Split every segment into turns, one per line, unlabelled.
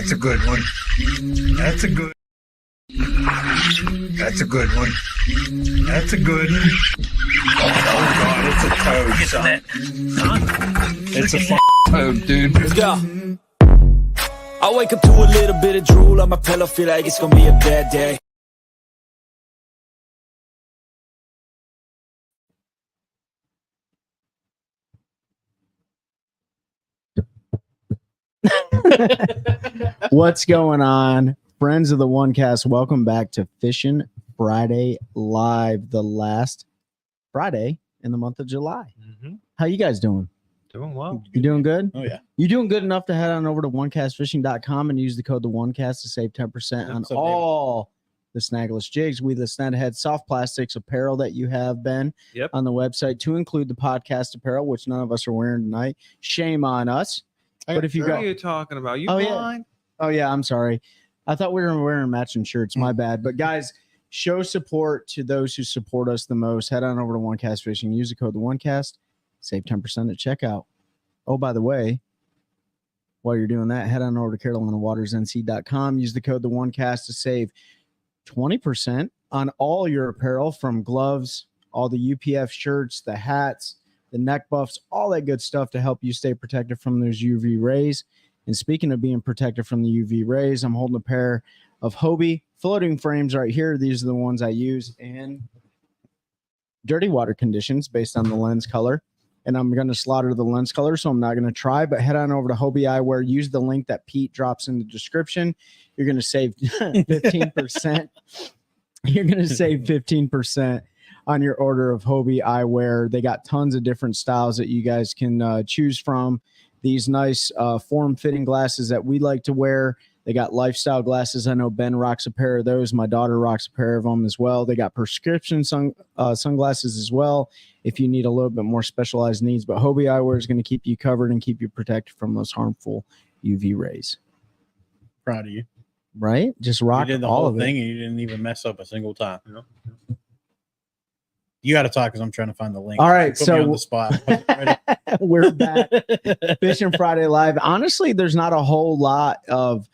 That's a good one. That's a good. That's a good one. That's a good one. Oh God, it's a toad, son. It's a toad, dude.
Let's go. I wake up to a little bit of drool on my pillow, feel like it's gonna be a bad day.
What's going on, friends of the One Cast? Welcome back to Fishing Friday Live, the last Friday in the month of July. How you guys doing?
Doing well.
You doing good?
Oh, yeah.
You doing good enough to head on over to onecastfishing.com and use the code TheOneCast to save 10% on
What's up,
all the snagless jigs, weedless snathead, soft plastics apparel that you have, Ben, on the website, to include the podcast apparel, which none of us are wearing tonight. Shame on us. But if you
What
got,
are you talking about? You
Oh, yeah.
blind?
oh yeah, I'm sorry. I thought we were wearing matching shirts. My bad. But guys, show support to those who support us the most. Head on over to OneCast Fishing. Use the code TheOneCast. Save 10% at checkout. Oh, by the way, while you're doing that, head on over to CarolinaWatersNC.com. Use the code TheOneCast to save 20% on all your apparel, from gloves, all the UPF shirts, the hats, the neck buffs, all that good stuff to help you stay protected from those UV rays. And speaking of being protected from the UV rays, I'm holding a pair of Hobie floating frames right here. These are the ones I use in dirty water conditions based on the lens color. And I'm going to slaughter the lens color, so I'm not going to try. But head on over to Hobie Eyewear. Use the link that Pete drops in the description. You're going to save 15%. You're going to save 15% on your order of Hobie Eyewear. They got tons of different styles that you guys can choose from. These nice form-fitting glasses that we like to wear. They got lifestyle glasses. I know Ben rocks a pair of those. My daughter rocks a pair of them as well. They got prescription sunglasses as well if you need a little bit more specialized needs. But Hobie Eyewear is going to keep you covered and keep you protected from those harmful UV rays.
Proud of you.
Right? Just rock
You did the
all
whole
of
thing
it.
and you didn't even mess up a single time. You got to talk because I'm trying to find the link.
All right,
Put me
so
on the spot.
we're back. Fishing Friday Live. Honestly, there's not a whole lot of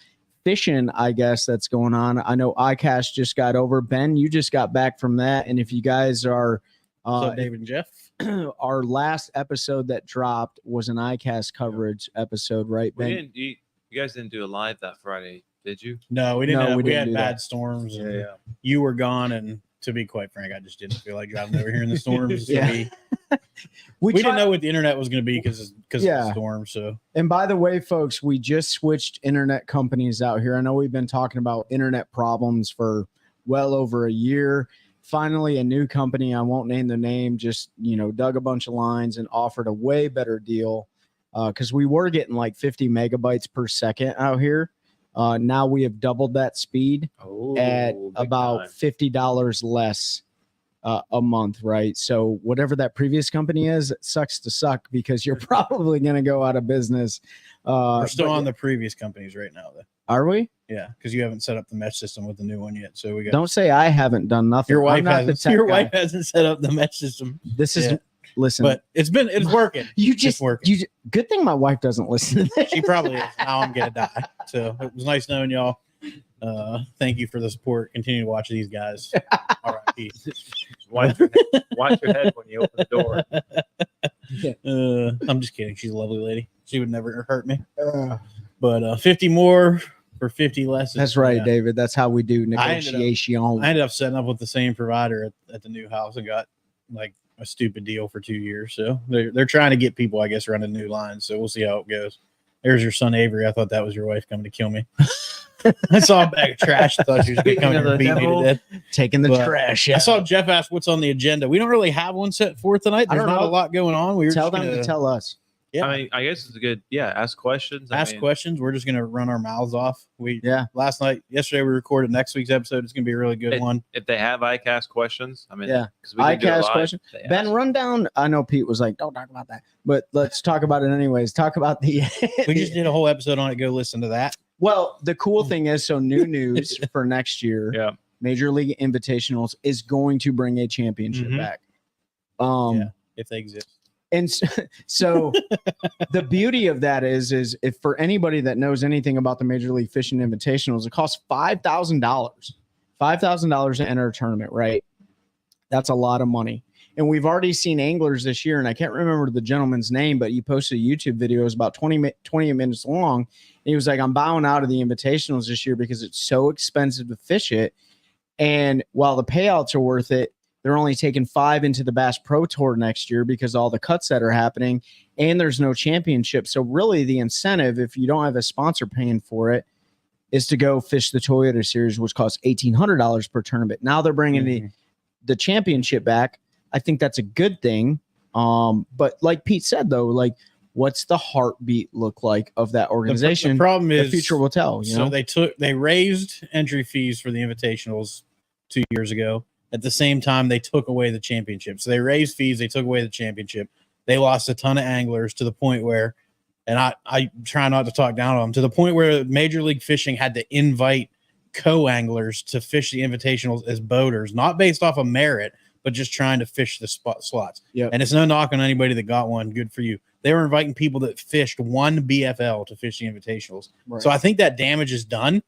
fishing, I guess, that's going on. I know iCast just got over. Ben, you just got back from that. And if you guys are
What's up, David and Jeff?
our last episode that dropped was an iCast coverage episode, right,
We
Ben?
didn't. You guys didn't do a live that Friday, did you?
No, we didn't.
No,
have,
we
we
didn't
had
do
bad
that.
storms. And you were gone. And to be quite frank, I just didn't feel like driving over here in the storms. So
Yeah.
we
tried-
didn't know what the internet was going to be because of
Yeah.
the storm. So
And by the way, folks, we just switched internet companies out here. I know we've been talking about internet problems for well over a year. Finally, a new company, I won't name the name, just, dug a bunch of lines and offered a way better deal, because we were getting like 50 megabytes per second out here. Now we have doubled that speed at about $50 less a month, right? So whatever that previous company is, it sucks to suck because you're probably going to go out of business.
we're still
but-
on the previous companies right now, though.
Are we?
Yeah, because you haven't set up the mesh system with the new one yet. So we got
Don't say I haven't done nothing.
your wife
I'm not the
hasn't.
tech
Your
guy.
wife hasn't set up the mesh system,
This is
Yeah.
listen.
but it's working.
you
it's
just
working.
good thing my wife doesn't listen to this.
She probably is. Now I'm gonna die. So it was nice knowing y'all. Thank you for the support. Continue to watch these guys. R.I.P.
Watch your head when you open the door.
I'm just kidding. She's a lovely lady. She would never hurt me. But 50 more for 50 less.
That's right,
Yeah.
David. That's how we do
I ended up-
negotiation.
I ended up setting up with the same provider at the new house and got like a stupid deal for 2 years. So they're trying to get people, I guess, running new lines. So we'll see how it goes. There's your son Avery. I thought that was your wife coming to kill me. I saw a bag of trash. I thought she was going to come
Speaking
here
of
and
the
beat me
devil,
to death.
Taking the
But
trash.
I saw Jeff ask what's on the agenda. We don't really have one set forth tonight.
I
There's
don't
not
know.
a lot going on. We were
Tell
just
them
gonna
to tell us.
Yeah.
I mean, I guess it's a good. Yeah, ask questions.
ask questions. We're just going to run our mouths off.
Yeah.
Yesterday we recorded next week's episode. It's going to be a really good one.
If they have iCast questions, I mean,
Yeah.
because we can do it
iCast
live.
question.
They
Ben,
ask.
run down. I know Pete was like, "Don't talk about that," but let's talk about it anyways. Talk about the.
We just did a whole episode on it. Go listen to that.
Well, the cool thing is, so new news for next year.
Yeah.
Major League Invitationals is going to bring a championship
Mhm.
back.
Yeah. If they exist.
And so the beauty of that is if for anybody that knows anything about the Major League Fishing Invitationals, it costs $5,000 to enter a tournament, right? That's a lot of money. And we've already seen anglers this year, and I can't remember the gentleman's name, but he posted a YouTube video. It was about 20 minutes long. And he was like, I'm bowing out of the invitationals this year because it's so expensive to fish it. And while the payouts are worth it, they're only taking 5 into the Bass Pro Tour next year because all the cuts that are happening, and there's no championship. So really the incentive, if you don't have a sponsor paying for it, is to go fish the Toyota Series, which costs $1,800 per tournament. Now they're bringing the championship back. I think that's a good thing. But like Pete said, though, like, what's the heartbeat look like of that organization?
The problem is
the future will tell. You know?
They raised entry fees for the invitationals 2 years ago. At the same time, they took away the championship. So they raised fees. They took away the championship. They lost a ton of anglers to the point where, and I try not to talk down on them, to the point where Major League Fishing had to invite co-anglers to fish the invitationals as boaters, not based off of merit, but just trying to fish the slots.
Yep.
And it's no knock on anybody that got one. Good for you. They were inviting people that fished one BFL to fish the invitationals.
Right.
So I think that damage is done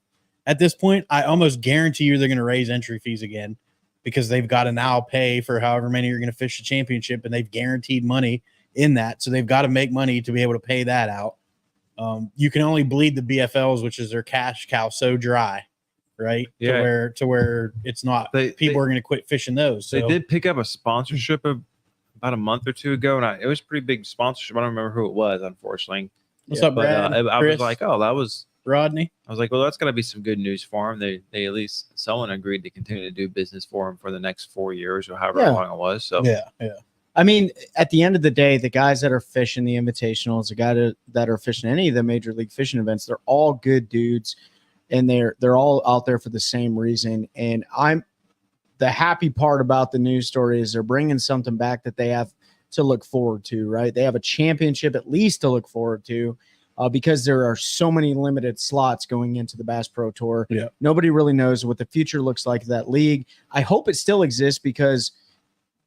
at this point. I almost guarantee you they're going to raise entry fees again because they've got to now pay for however many are going to fish the championship, and they've guaranteed money in that. So they've got to make money to be able to pay that out. You can only bleed the BFLs, which is their cash cow, so dry, right?
Yeah.
To where it's not. People are going to quit fishing those. So.
They did pick up a sponsorship about a month or two ago, and it was a pretty big sponsorship. I don't remember who it was, unfortunately.
What's up, Brad?
I was like, oh, that was
Rodney.
I was like, well, that's got to be some good news for him. They at least someone agreed to continue to do business for him for the next 4 years or however long it was. So
yeah.
I mean, at the end of the day, the guys that are fishing the invitationals, the guys that are fishing any of the Major League Fishing events, they're all good dudes, and they're all out there for the same reason. And the happy part about the news story is they're bringing something back that they have to look forward to, right? They have a championship at least to look forward to. Because there are so many limited slots going into the Bass Pro Tour.
Yeah.
Nobody really knows what the future looks like of that league. I hope it still exists because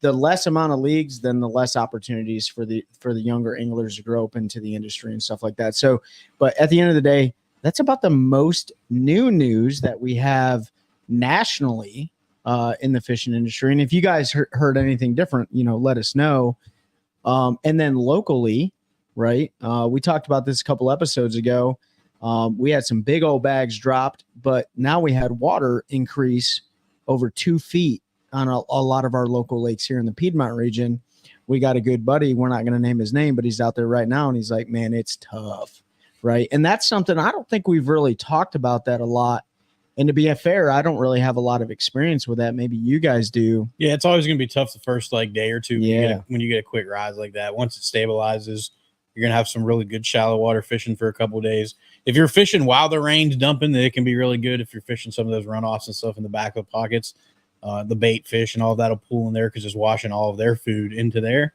the less amount of leagues, then the less opportunities for the younger anglers to grow up into the industry and stuff like that. So, but at the end of the day, that's about the most new news that we have nationally in the fishing industry. And if you guys heard anything different, let us know. And then locally, right? We talked about this a couple episodes ago. We had some big old bags dropped, but now we had water increase over 2 feet on a lot of our local lakes here in the Piedmont region. We got a good buddy. We're not going to name his name, but he's out there right now. And he's like, man, it's tough. Right. And that's something I don't think we've really talked about that a lot. And to be fair, I don't really have a lot of experience with that. Maybe you guys do.
Yeah. It's always going to be tough the first day or two.
Yeah.
When you get a quick rise like that, once it stabilizes, you're going to have some really good shallow water fishing for a couple of days. If you're fishing while the rain's dumping, then it can be really good. If you're fishing some of those runoffs and stuff in the back of the pockets, the bait fish and all of that'll pool in there because it's washing all of their food into there.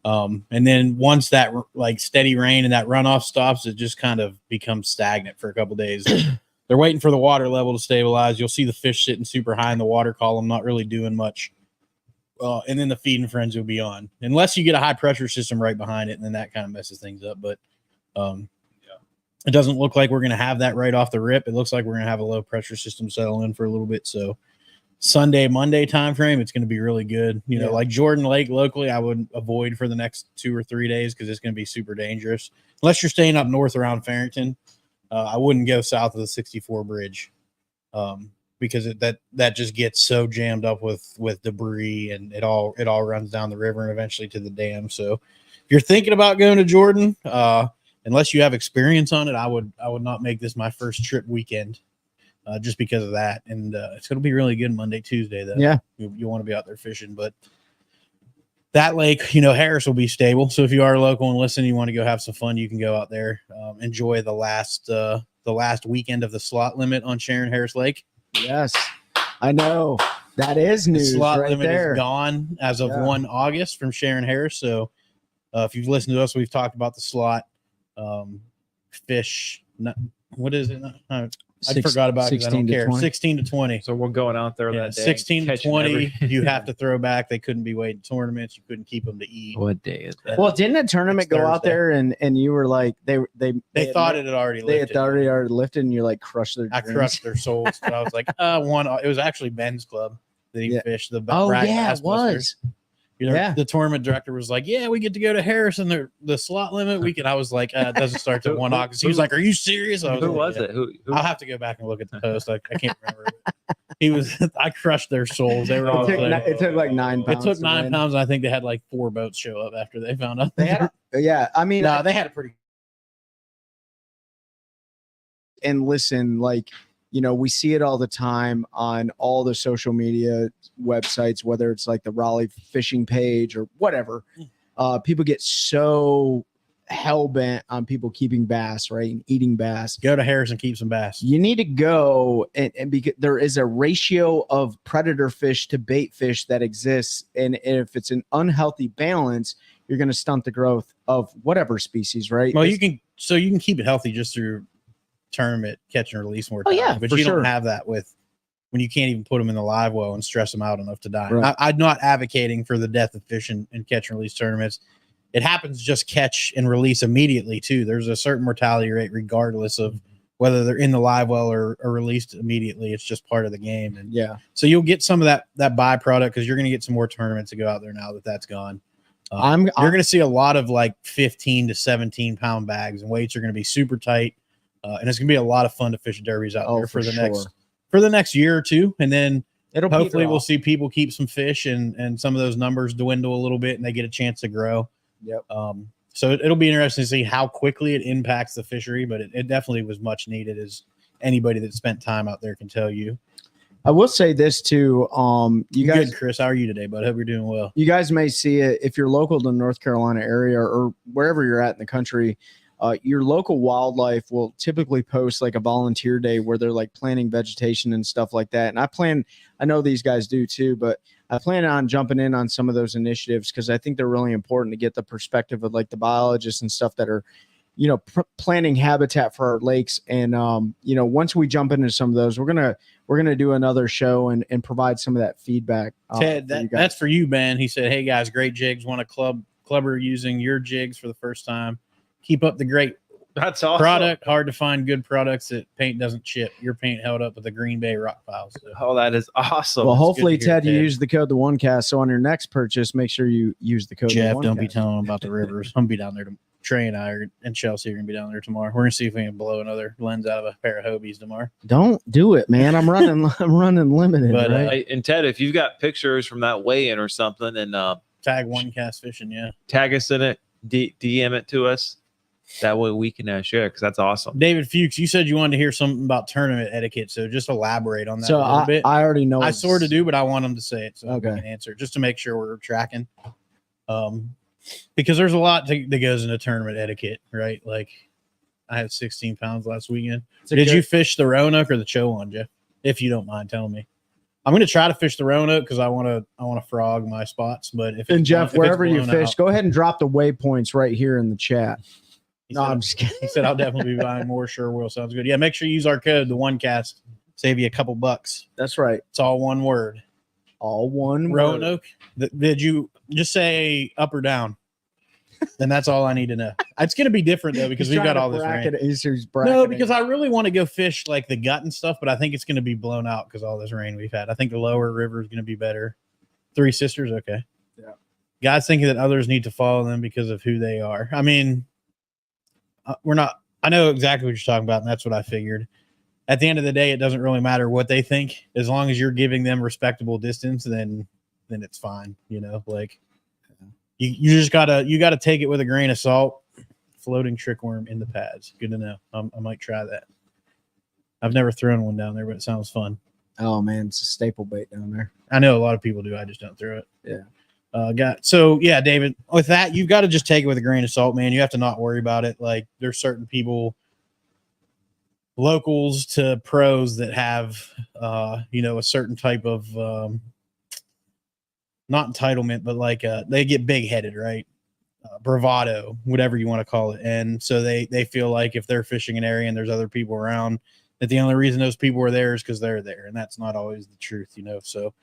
And then once that steady rain and that runoff stops, it just kind of becomes stagnant for a couple of days. They're waiting for the water level to stabilize. You'll see the fish sitting super high in the water column, not really doing much. And then the feeding frenzy will be on, unless you get a high pressure system right behind it, and then that kind of messes things up. But it doesn't look like we're going to have that right off the rip. It looks like we're going to have a low pressure system settle in for a little bit. So Sunday, Monday time frame, it's going to be really good. Like Jordan Lake locally, I would avoid for the next 2 or 3 days because it's going to be super dangerous. Unless you're staying up north around Farrington, I wouldn't go south of the 64 bridge. Because that just gets so jammed up with debris, and it all runs down the river and eventually to the dam. So if you're thinking about going to Jordan, unless you have experience on it, I would not make this my first trip weekend, just because of that. And it's going to be really good Monday, Tuesday though.
Yeah,
you want to be out there fishing, but that lake, Harris will be stable. So if you are local and listen, you want to go have some fun, you can go out there, enjoy the last weekend of the slot limit on Sharon Harris Lake.
Yes, I know. That is news.
The slot
right
limit
there.
is gone as of 1 August from Sharon Harris. So if you've listened to us, we've talked about the slot fish. What is it? I forgot about it 'cause I don't
16 to
care.
20.
16 to 20.
So we're going out there
Yeah,
that day.
16 to
catching
20.
every-
You have to throw back. They couldn't be waiting tournaments. You couldn't keep them to eat.
What day is that?
Well, didn't a tournament
It's
go out
Thursday.
there and you were like they
They thought it had already
they
lifted.
had already lifted and you like crushed their
I
dreams?
crushed their souls. But I was like, one. It was actually Ben's club that he
Yeah.
fished. The
Oh
Bragg
yeah,
Bass
it
Busters.
was.
You know,
Yeah.
the tournament director was like, "Yeah, we get to go to Harrison. The slot limit weekend." I was like, "It doesn't start till 1 August." He was like, "Are you serious?" I was
Who
like,
was
"Yeah."
it? Who
I'll have to go back and look at the post. I can't remember. He was. I crushed their souls. They were all like,
It took like 9
it
pounds.
took
to
9
win.
pounds. And I think they had like 4 boats show up after they found out.
They had, yeah, I mean,
no, they had a pretty.
and listen, like, you know, we see it all the time on all the social media websites, whether it's like the Raleigh fishing page or whatever. People get so hell bent on people keeping bass, right? And eating bass.
Go to Harrison, keep some bass.
You need to go and because there is a ratio of predator fish to bait fish that exists. And if it's an unhealthy balance, you're going to stunt the growth of whatever species, right?
Well, you can keep it healthy just through tournament catch and release more.
Oh, yeah,
but
for
you
sure.
don't have that with when you can't even put them in the live well and stress them out enough to die.
Right.
I'm not advocating for the death of fish in catch and release tournaments. It happens just catch and release immediately too. There's a certain mortality rate regardless of whether they're in the live well or released immediately. It's just part of the game. And
yeah.
so you'll get some of that byproduct because you're going to get some more tournaments to go out there now that's gone.
I'm
You're going to see a lot of like 15 to 17 pound bags, and weights are going to be super tight. And it's going to be a lot of fun to fish derbies out there for the next year or two. And then
It'll
hopefully
peter
we'll
off.
see people keep some fish and some of those numbers dwindle a little bit and they get a chance to grow.
Yep.
So it'll be interesting to see how quickly it impacts the fishery, but it definitely was much needed, as anybody that spent time out there can tell you.
I will say this too. You guys,
Good, Chris. How are you today, bud? Hope you're doing well.
you guys may see it if you're local to the North Carolina area or wherever you're at in the country. Your local wildlife will typically post like a volunteer day where they're like planting vegetation and stuff like that. And I know these guys do too, but I plan on jumping in on some of those initiatives because I think they're really important to get the perspective of like the biologists and stuff that are, you know, planning habitat for our lakes. And, you know, once we jump into some of those, we're going to do another show and provide some of that feedback.
Ted,
for you guys.
that's for you, Ben. He said, "Hey guys, great jigs. Want a clubber using your jigs for the first time. Keep up the great
That's awesome.
product. Hard to find good products that paint doesn't chip. Your paint held up with the Green Bay rock piles." So.
Oh, that is awesome.
Well,
That's
hopefully,
good to hear,
Ted, you
Ted.
use the code the OneCast. So on your next purchase, make sure you use the code.
Jeff,
the
don't be
OneCast.
telling them about the rivers. I'm gonna be down there. Trey and I and Chelsea are gonna be down there tomorrow. We're gonna see if we can blow another lens out of a pair of Hobies tomorrow.
Don't do it, man. I'm running. I'm running limited.
But,
right?
Hey, and Ted, if you've got pictures from that weigh-in or something, and
Tag one cast fishing, yeah.
tag us in it, DM it to us. That way we can share it because that's awesome.
David Fuchs, you said you wanted to hear something about tournament etiquette, so just elaborate on that
So
a little bit.
I already know.
I
it's-
sort of do, but I want them to say it so we
Okay.
can answer just to make sure we're tracking. Because there's a lot that goes into tournament etiquette, right? Like I had 16 pounds last weekend.
It's a
Did
good-
you fish the Roanoke or the Chowan, Jeff? If you don't mind telling me. I'm going to try to fish the Roanoke because I want to frog my spots. But if
And
it's
Jeff,
blown- if it's
wherever you
blown
fish,
out-
go ahead and drop the waypoints right here in the chat.
he
No,
said-
I'm just kidding.
He said, "I'll definitely be buying more. Sure will. Sounds good. Yeah, make sure you use our code, the OneCast. Save you a couple bucks.
That's right.
It's all one word.
All one word.
Roanoke. Did you just say up or down? Then that's all I need to know. It's going to be different though because
He's
we've got
trying
all
to
this rain.
bracket. He's
No,
bracketing.
because I really want to go fish like the gut and stuff, but I think it's going to be blown out because all this rain we've had. I think the lower river is going to be better. Three Sisters, okay.
Yeah.
Guys thinking that others need to follow them because of who they are. I mean, we're not. I know exactly what you're talking about, and that's what I figured. At the end of the day, it doesn't really matter what they think, as long as you're giving them respectable distance. Then it's fine. You know, like you just gotta take it with a grain of salt. Floating trickworm in the pads. Good to know. I might try that. I've never thrown one down there, but it sounds fun.
Oh man, it's a staple bait down there.
I know a lot of people do. I just don't throw it.
Yeah.
Yeah, David, with that, you've got to just take it with a grain of salt, man. You have to not worry about it. Like there's certain people, locals to pros, that have, a certain type of, not entitlement, but like they get big headed, right? Bravado, whatever you want to call it. And so they feel like if they're fishing an area and there's other people around, that the only reason those people were there is because they're there, and that's not always the truth, So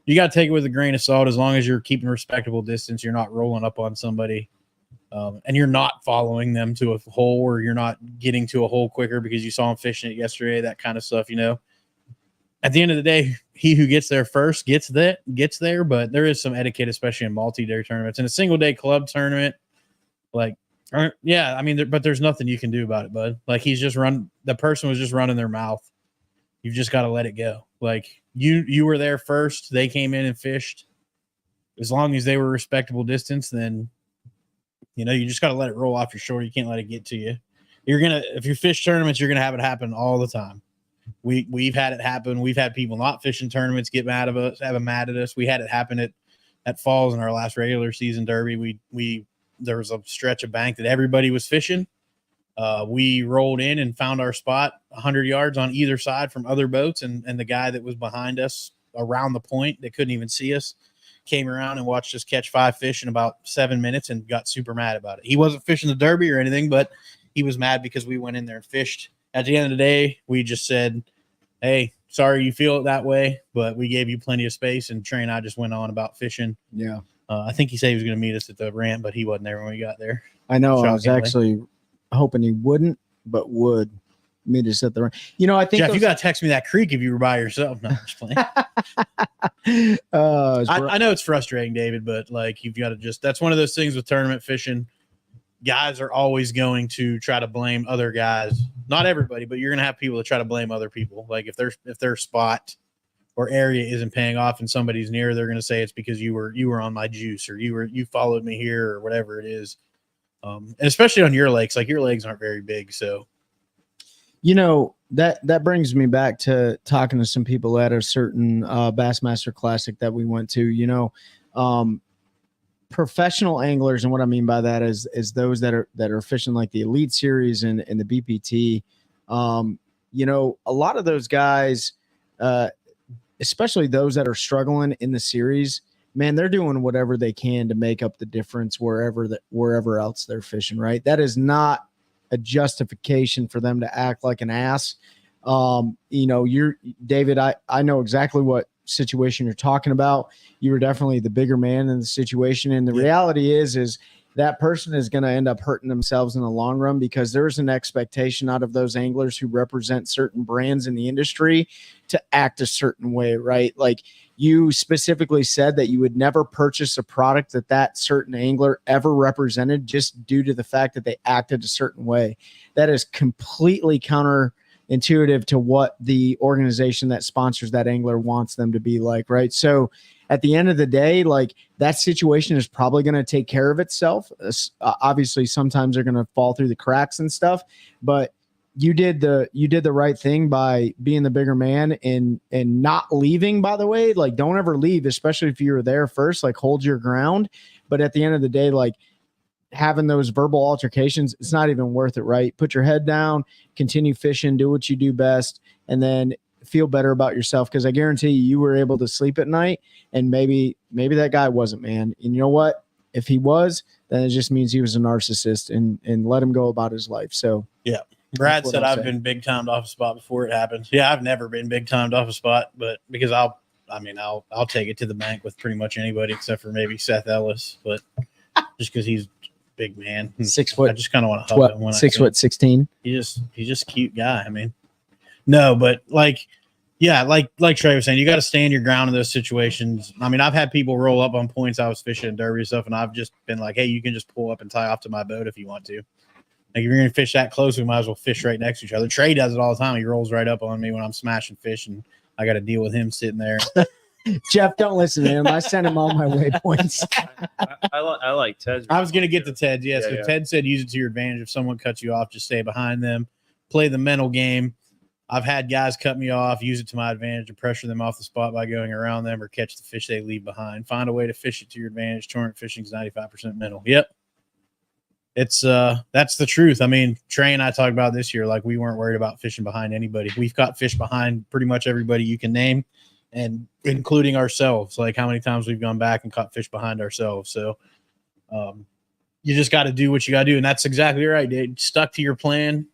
you got to take it with a grain of salt. As long as you're keeping respectable distance, you're not rolling up on somebody, and you're not following them to a hole, or you're not getting to a hole quicker because you saw them fishing it yesterday. That kind of stuff, At the end of the day, he who gets there first gets there. But there is some etiquette, especially in multi-day tournaments. In a single-day club tournament, but there's nothing you can do about it, bud. Like, the person was just running their mouth. You've just got to let it go. Like, you were there first. They came in and fished. As long as they were respectable distance, then, you just got to let it roll off your shoulder. You can't let it get to you. If you fish tournaments, you're going to have it happen all the time. We've had it happen. We've had people not fishing tournaments get mad at us. We had it happen at Falls in our last regular season derby. There was a stretch of bank that everybody was fishing. We rolled in and found our spot 100 yards on either side from other boats, and the guy that was behind us around the point that couldn't even see us came around and watched us catch 5 fish in about 7 minutes and got super mad about it. He wasn't fishing the derby or anything, but he was mad because we went in there and fished. At the end of the day, we just said, hey, sorry you feel it that way, but we gave you plenty of space, and Trey and I just went on about fishing.
Yeah.
I think he said he was going to meet us at the ramp, but he wasn't there when we got there.
I know. I was
Shockingly.
actually hoping he wouldn't, but would meet us at the ramp. I think
Jeff, you got to text me that creek if you were by yourself. No, I'm just playing. I know it's frustrating, David, but like, you've got to that's one of those things with tournament fishing. Guys are always going to try to blame other guys. Not everybody, but you're going to have people that try to blame other people. Like, if their spot or area isn't paying off and somebody's near, they're going to say it's because you were on my juice, or you followed me here, or whatever it is. And especially on your lakes, like, your legs aren't very big. So,
that brings me back to talking to some people at a certain Bassmaster Classic that we went to. Professional anglers, and what I mean by that is those that are fishing like the Elite Series and the BPT. A lot of those guys, especially those that are struggling in the series, man, they're doing whatever they can to make up the difference wherever else they're fishing. Right, that is not a justification for them to act like an ass. You're David. I know exactly what situation you're talking about. You were definitely the bigger man in the situation, and the reality is that person is going to end up hurting themselves in the long run, because there's an expectation out of those anglers who represent certain brands in the industry to act a certain way, right? Like, you specifically said that you would never purchase a product that certain angler ever represented just due to the fact that they acted a certain way. That is completely counterintuitive to what the organization that sponsors that angler wants them to be like, right? So at the end of the day, like, that situation is probably going to take care of itself. Obviously, sometimes they're going to fall through the cracks and stuff, but you did the right thing by being the bigger man and not leaving, by the way. Like, don't ever leave, especially if you were there first. Like, hold your ground. But at the end of the day, like, having those verbal altercations, it's not even worth it, right? Put your head down, continue fishing, do what you do best, and then feel better about yourself, because I guarantee you were able to sleep at night, and maybe that guy wasn't, man. And you know what? If he was, then it just means he was a narcissist, and let him go about his life. So
yeah. Brad said I've been big timed off a spot before it happens. Yeah, I've never been big timed off a spot, but because I'll take it to the bank with pretty much anybody except for maybe Seth Ellis, but just because he's a big man,
6 foot.
I just kind of want to hug him when
6'16".
He's just a cute guy. I mean, no, but like Trey was saying, you got to stand your ground in those situations. I mean, I've had people roll up on points I was fishing in derby and stuff, and I've just been like, hey, you can just pull up and tie off to my boat if you want to. Like, if you're going to fish that close, we might as well fish right next to each other. Trey does it all the time. He rolls right up on me when I'm smashing fish, and I got to deal with him sitting there.
Jeff, don't listen to him. I sent him all my waypoints.
I like Ted's.
I was going to get to Ted. Yes.
Yeah,
So Ted said use it to your advantage. If someone cuts you off, just stay behind them. Play the mental game. I've had guys cut me off, use it to my advantage to pressure them off the spot by going around them or catch the fish they leave behind. Find a way to fish it to your advantage. Tournament fishing is 95% mental. Yep. It's that's the truth. I mean, Trey and I talked about this year, like, we weren't worried about fishing behind anybody. We've caught fish behind pretty much everybody you can name, and including ourselves. Like, how many times we've gone back and caught fish behind ourselves. So you just got to do what you got to do. And that's exactly right, dude. Stuck to your plan,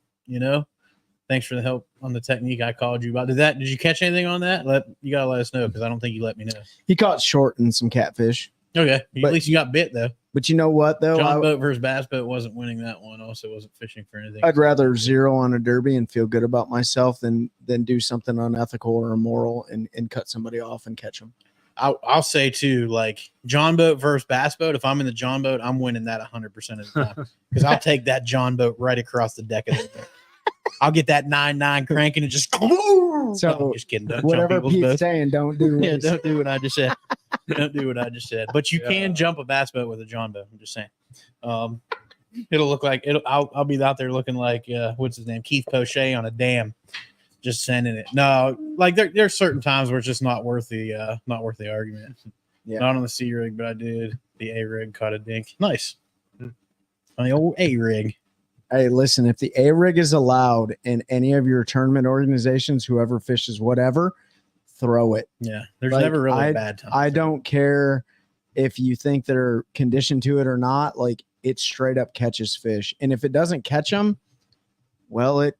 Thanks for the help on the technique I called you about. Did you catch anything on that? You gotta let us know because I don't think you let me know.
He caught short and some catfish.
Okay,
But-
at least you got bit though.
But you know what though?
John boat versus bass boat wasn't winning that one. Also wasn't fishing for anything.
I'd rather zero on a derby and feel good about myself than do something unethical or immoral and cut somebody off and catch them.
I'll say too, like John boat versus bass boat. If I'm in the John boat, I'm winning that 100% of the time because I'll take that John boat right across the deck of the boat. I'll get that 9-9 cranking and just.
So
No, just kidding. Don't
whatever
jump people's
Pete's
boats.
saying, don't do.
Yeah, don't do what I just said. Don't do what I just said. But you can jump a bass boat with a John boat. I'm just saying. It'll look like it'll. I'll be out there looking like what's his name, Keith Poche on a dam, just sending it. No, like there's certain times where it's just not worth the argument.
Yeah.
Not on the C rig, but I did the A rig, caught a dink. Nice. On the old A rig.
Hey, listen, if the A rig is allowed in any of your tournament organizations, whoever fishes whatever, throw it.
Yeah, there's
Like,
never really a bad time.
I don't care if you think they're conditioned to it or not. Like, it straight up catches fish. And if it doesn't catch them, well, it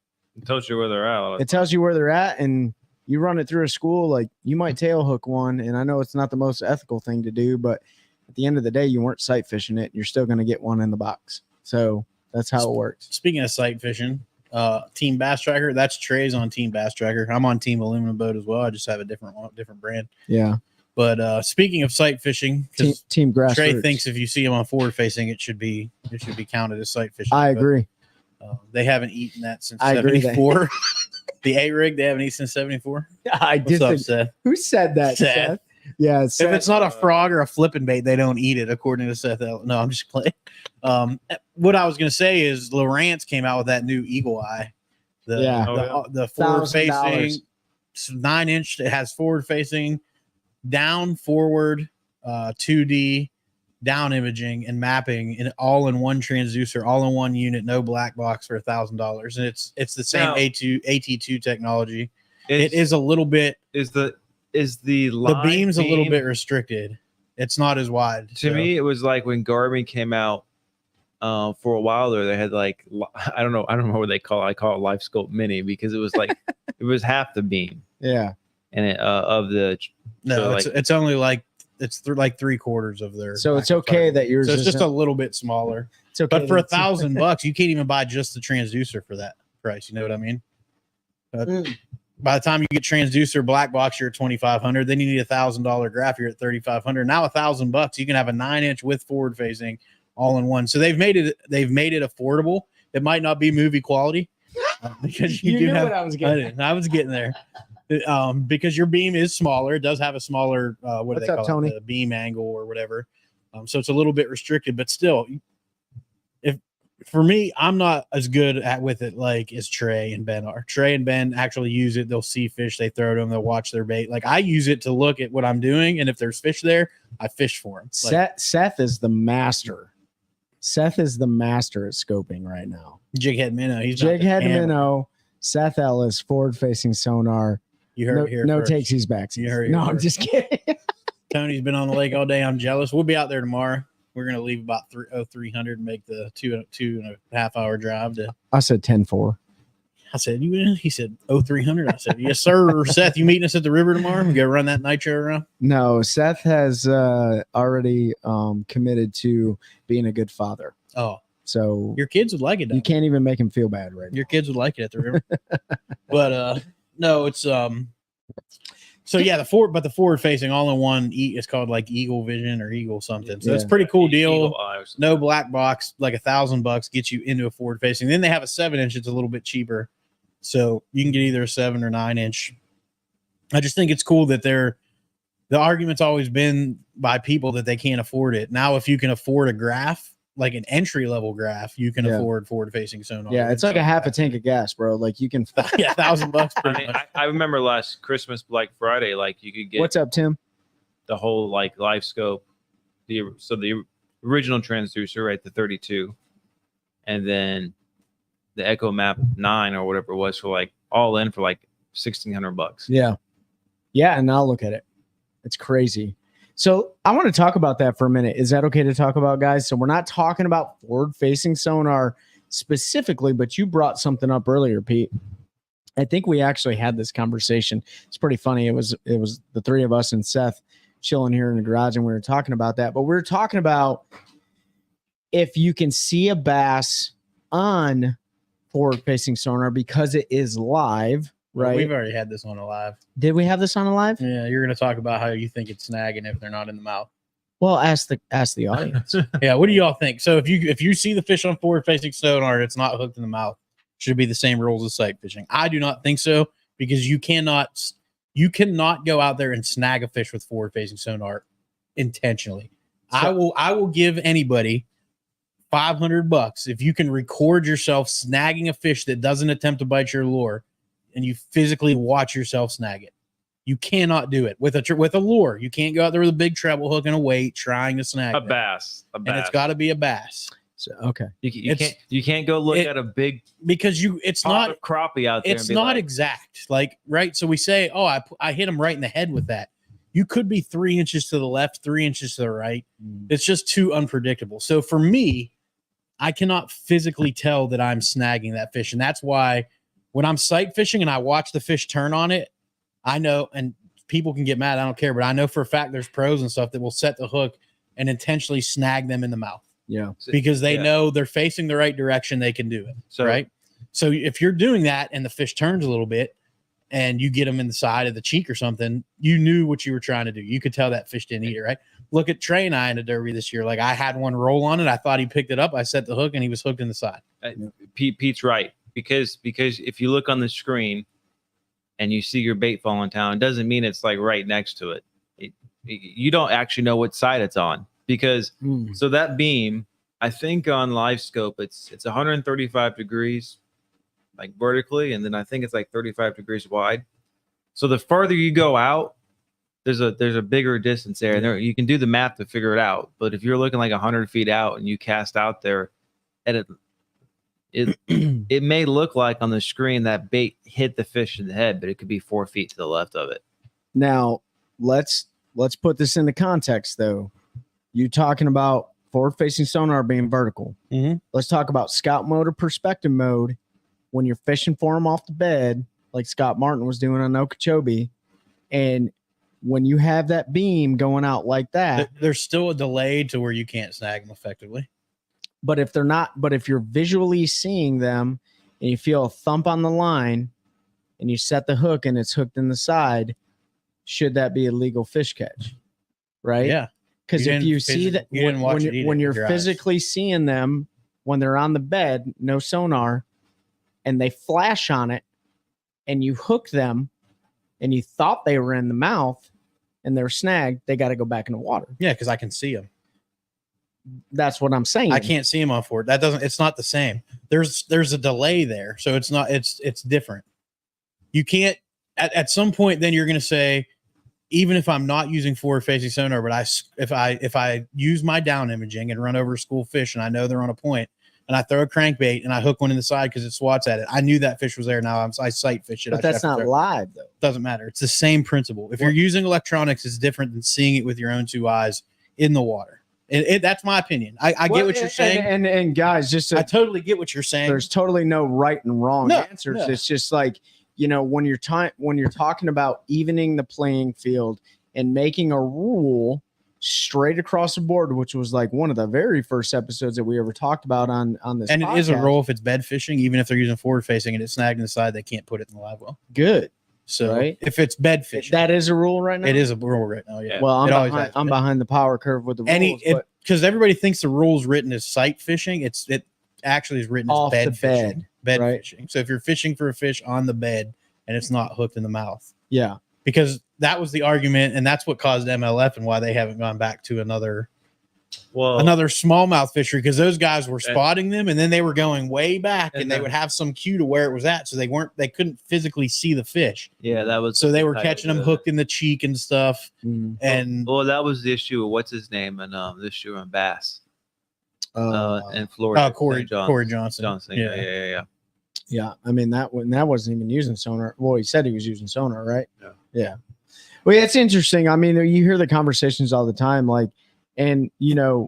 tells you where they're at.
it tells you where they're at, and you run it through a school. Like, you might tail hook one, and I know it's not the most ethical thing to do, but at the end of the day, you weren't sight fishing it. You're still going to get one in the box. So that's how it works.
Speaking of sight fishing, Team Bass Tracker, that's Trey's on Team Bass Tracker. I'm on Team Aluminum Boat as well. I just have a different brand.
Yeah.
But speaking of sight fishing,
Team Grassroots.
Trey thinks if you see them on forward facing, it should be counted as sight fishing.
I
But,
agree.
they haven't eaten that since
I agree that-
74. The A rig, they haven't eaten since 74.
I
What's
did.
up, Seth?
Who said that?
Seth.
Seth? Yeah,
If it's not a frog or a flipping bait, they don't eat it, according to Seth. No, I'm just playing. What I was going to say is Lowrance came out with that new Eagle Eye. The forward facing
$1,000.
9-inch. It has forward facing, down, forward, 2D, down imaging and mapping, and all in one transducer, all in one unit, no black box for $1,000. And it's the same
Now-
AT2 technology.
It's-
It is a little bit.
Is the
The
line
beam's a little
beam-
bit restricted. It's not as wide.
To
so-
me, it was like when Garmin came out for a while there. They had like I don't know what they call it. I call it Life Scope Mini because it was like it was half the beam
Yeah.
and it of the
no,
so,
it's only like like 3/4 of their.
So it's okay that yours
So it's
is
just a little bit smaller.
it's okay
But for
that it's-
$1,000, you can't even buy just the transducer for that price. You know what I mean? By the time you get transducer black box, you're at $2,500. Then you need $1,000 graph. You're at $3,500. Now $1,000, you can have a 9-inch with forward facing all in one. So they've made it affordable. It might not be movie quality because you do
knew
have.
what I was getting.
I was getting there. Because your beam is smaller. It does have a smaller what
What's
do they
up,
call
Tony?
it? The beam angle or whatever. So it's a little bit restricted, but still, if for me, I'm not as good with it like as Trey and Ben are. Trey and Ben actually use it. They'll see fish, they throw them, they'll watch their bait. Like I use it to look at what I'm doing, and if there's fish there, I fish for them. Like
Seth is the master. Seth is the master at scoping right now.
Jighead Minnow, he's got the
Jighead
camera.
Minnow, Seth Ellis, forward facing sonar.
You heard
No,
it here.
no
first.
takesies, backsies.
You heard it
No,
here
I'm
first.
just kidding.
Tony's been on the lake all day. I'm jealous. We'll be out there tomorrow. We're gonna leave about 300 and make the 2.5 hour drive to.
I said 10-4.
I said, you in? He said, 300. I said, yes, sir. Seth, you meeting us at the river tomorrow? We go run that nitro around.
No, Seth has already committed to being a good father.
Oh,
So
your kids would like it.
you can't even make him feel bad right now.
Your kids would like it at the river. But no, it's so yeah, the forward facing all in one it's called like Eagle Vision or Eagle something. So it's a
Yeah.
pretty cool deal.
Eagle Eye or something.
No black box, like $1,000 gets you into a forward facing. Then they have a 7-inch, it's a little bit cheaper. So you can get either a 7 or 9-inch. I just think it's cool that the argument's always been by people that they can't afford it. Now, if you can afford a graph, like an entry level graph, you can
Yeah.
afford forward facing sonar.
Yeah, it's like a half a tank of gas, bro. Like you can.
Yeah, $1,000
I
pretty
mean,
much.
I remember last Christmas, Black Friday, like you could get
What's up, Tim?
the whole like life scope, the original transducer, right, the 32, and then the Echo Map 9 or whatever it was for like all in for like $1,600.
Yeah. Yeah, and I'll look at it. It's crazy. So I want to talk about that for a minute. Is that okay to talk about, guys? So we're not talking about forward-facing sonar specifically, but you brought something up earlier, Pete. I think we actually had this conversation. It's pretty funny. It was the three of us and Seth chilling here in the garage, and we were talking about that. But we were talking about if you can see a bass on forward-facing sonar because it is live, right?
We've already had this on a live.
Did we have this on a live?
Yeah, you're going to talk about how you think it's snagging if they're not in the mouth.
Well, ask the audience.
Yeah, what do y'all think? So if you see the fish on forward-facing sonar and it's not hooked in the mouth, should it be the same rules as sight fishing? I do not think so, because you cannot go out there and snag a fish with forward-facing sonar intentionally.
So-
I will give anybody $500 if you can record yourself snagging a fish that doesn't attempt to bite your lure, and you physically watch yourself snag it. You cannot do it with a lure. You can't go out there with a big treble hook and a weight trying to snag
A
it.
bass.
And it's got to be a bass.
So, okay.
You can't go look at a big
Because it's
pot
not
of crappie out there.
it's
and be
not
like,
exact, like, right? So we say, oh, I hit him right in the head with that. You could be 3 inches to the left, 3 inches to the right. It's just too unpredictable. So for me, I cannot physically tell that I'm snagging that fish, and that's why when I'm sight fishing and I watch the fish turn on it, I know, and people can get mad, I don't care, but I know for a fact there's pros and stuff that will set the hook and intentionally snag them in the mouth
Yeah.
because they
Yeah.
know they're facing the right direction, they can do it.
So-
Right. So if you're doing that and the fish turns a little bit and you get them in the side of the cheek or something, you knew what you were trying to do. You could tell that fish didn't eat it, right? Look at Trey and I in the Derby this year. Like, I had one roll on it. I thought he picked it up. I set the hook and he was hooked in the side.
Pete's right, because if you look on the screen and you see your bait falling down, it doesn't mean it's like right next to it. You don't actually know what side it's on, because so that beam, I think on live scope it's 135 degrees like vertically, and then I think it's like 35 degrees wide. So the farther you go out, there's a bigger distance there, and you can do the math to figure it out. But if you're looking like 100 feet out and you cast out there, and it may look like on the screen that bait hit the fish in the head, but it could be 4 feet to the left of it.
Now, let's put this into context, though. You talking about forward-facing sonar being vertical.
Mhm.
Let's talk about scout mode or perspective mode when you're fishing for them off the bed, like Scott Martin was doing on Okeechobee. And when you have that beam going out like that,
There's still a delay to where you can't snag them effectively.
but if you're visually seeing them and you feel a thump on the line and you set the hook and it's hooked in the side, should that be a legal fish catch? Right?
Yeah.
Because
You
if
didn't
you see
phys-
that
you didn't watch it eat it
when
with
you're
your eyes.
physically seeing them when they're on the bed, no sonar, and they flash on it, and you hook them, and you thought they were in the mouth, and they're snagged, they got to go back in the water.
Yeah, because I can see them.
That's what I'm saying.
I can't see them on forward. It's not the same. There's a delay there. So it's different. You can't at some point, then you're going to say, even if I'm not using forward facing sonar, but if I use my down imaging and run over a school fish and I know they're on a point and I throw a crankbait and I hook one in the side because it swats at it, I knew that fish was there. Now I sight fish it.
But that's not live, though.
Doesn't matter. It's the same principle. If you're using electronics, it's different than seeing it with your own two eyes in the water. That's my opinion. I get what you're saying.
And guys, just
I totally get what you're saying.
there's totally no right and wrong
No,
answers.
no.
It's just like, when you're talking about evening the playing field and making a rule straight across the board, which was like one of the very first episodes that we ever talked about on this.
And it is a
podcast.
rule if it's bed fishing, even if they're using forward facing and it's snagged in the side, they can't put it in the live well.
Good.
So
Right.
if it's bed fishing,
That is a rule right now.
it is a rule right now. Yeah.
Well,
It always has
I'm
been.
behind the power curve with the rules, but
Because everybody thinks the rule's written as sight fishing. It actually is written as
Off
bed
the
fishing.
bed, right?
Fishing. So if you're fishing for a fish on the bed and it's not hooked in the mouth,
yeah.
because that was the argument, and that's what caused MLF and why they haven't gone back to another smallmouth fishery, because those guys were spotting them and then they were going way back and they would have some cue to where it was at, so they couldn't physically see the fish,
Yeah, that was
so they were
the
catching
title
them
of it.
hooked in the cheek and stuff.
Mhm.
And
Well, that was the issue with what's his name and this year on Bass
Uh,
in Florida.
Corey
St. John's.
Johnson.
Yeah.
yeah. I mean that wasn't even using sonar. Well, he said he was using sonar, right?
Yeah.
Yeah. Well, it's interesting. I mean, you hear the conversations all the time, like, and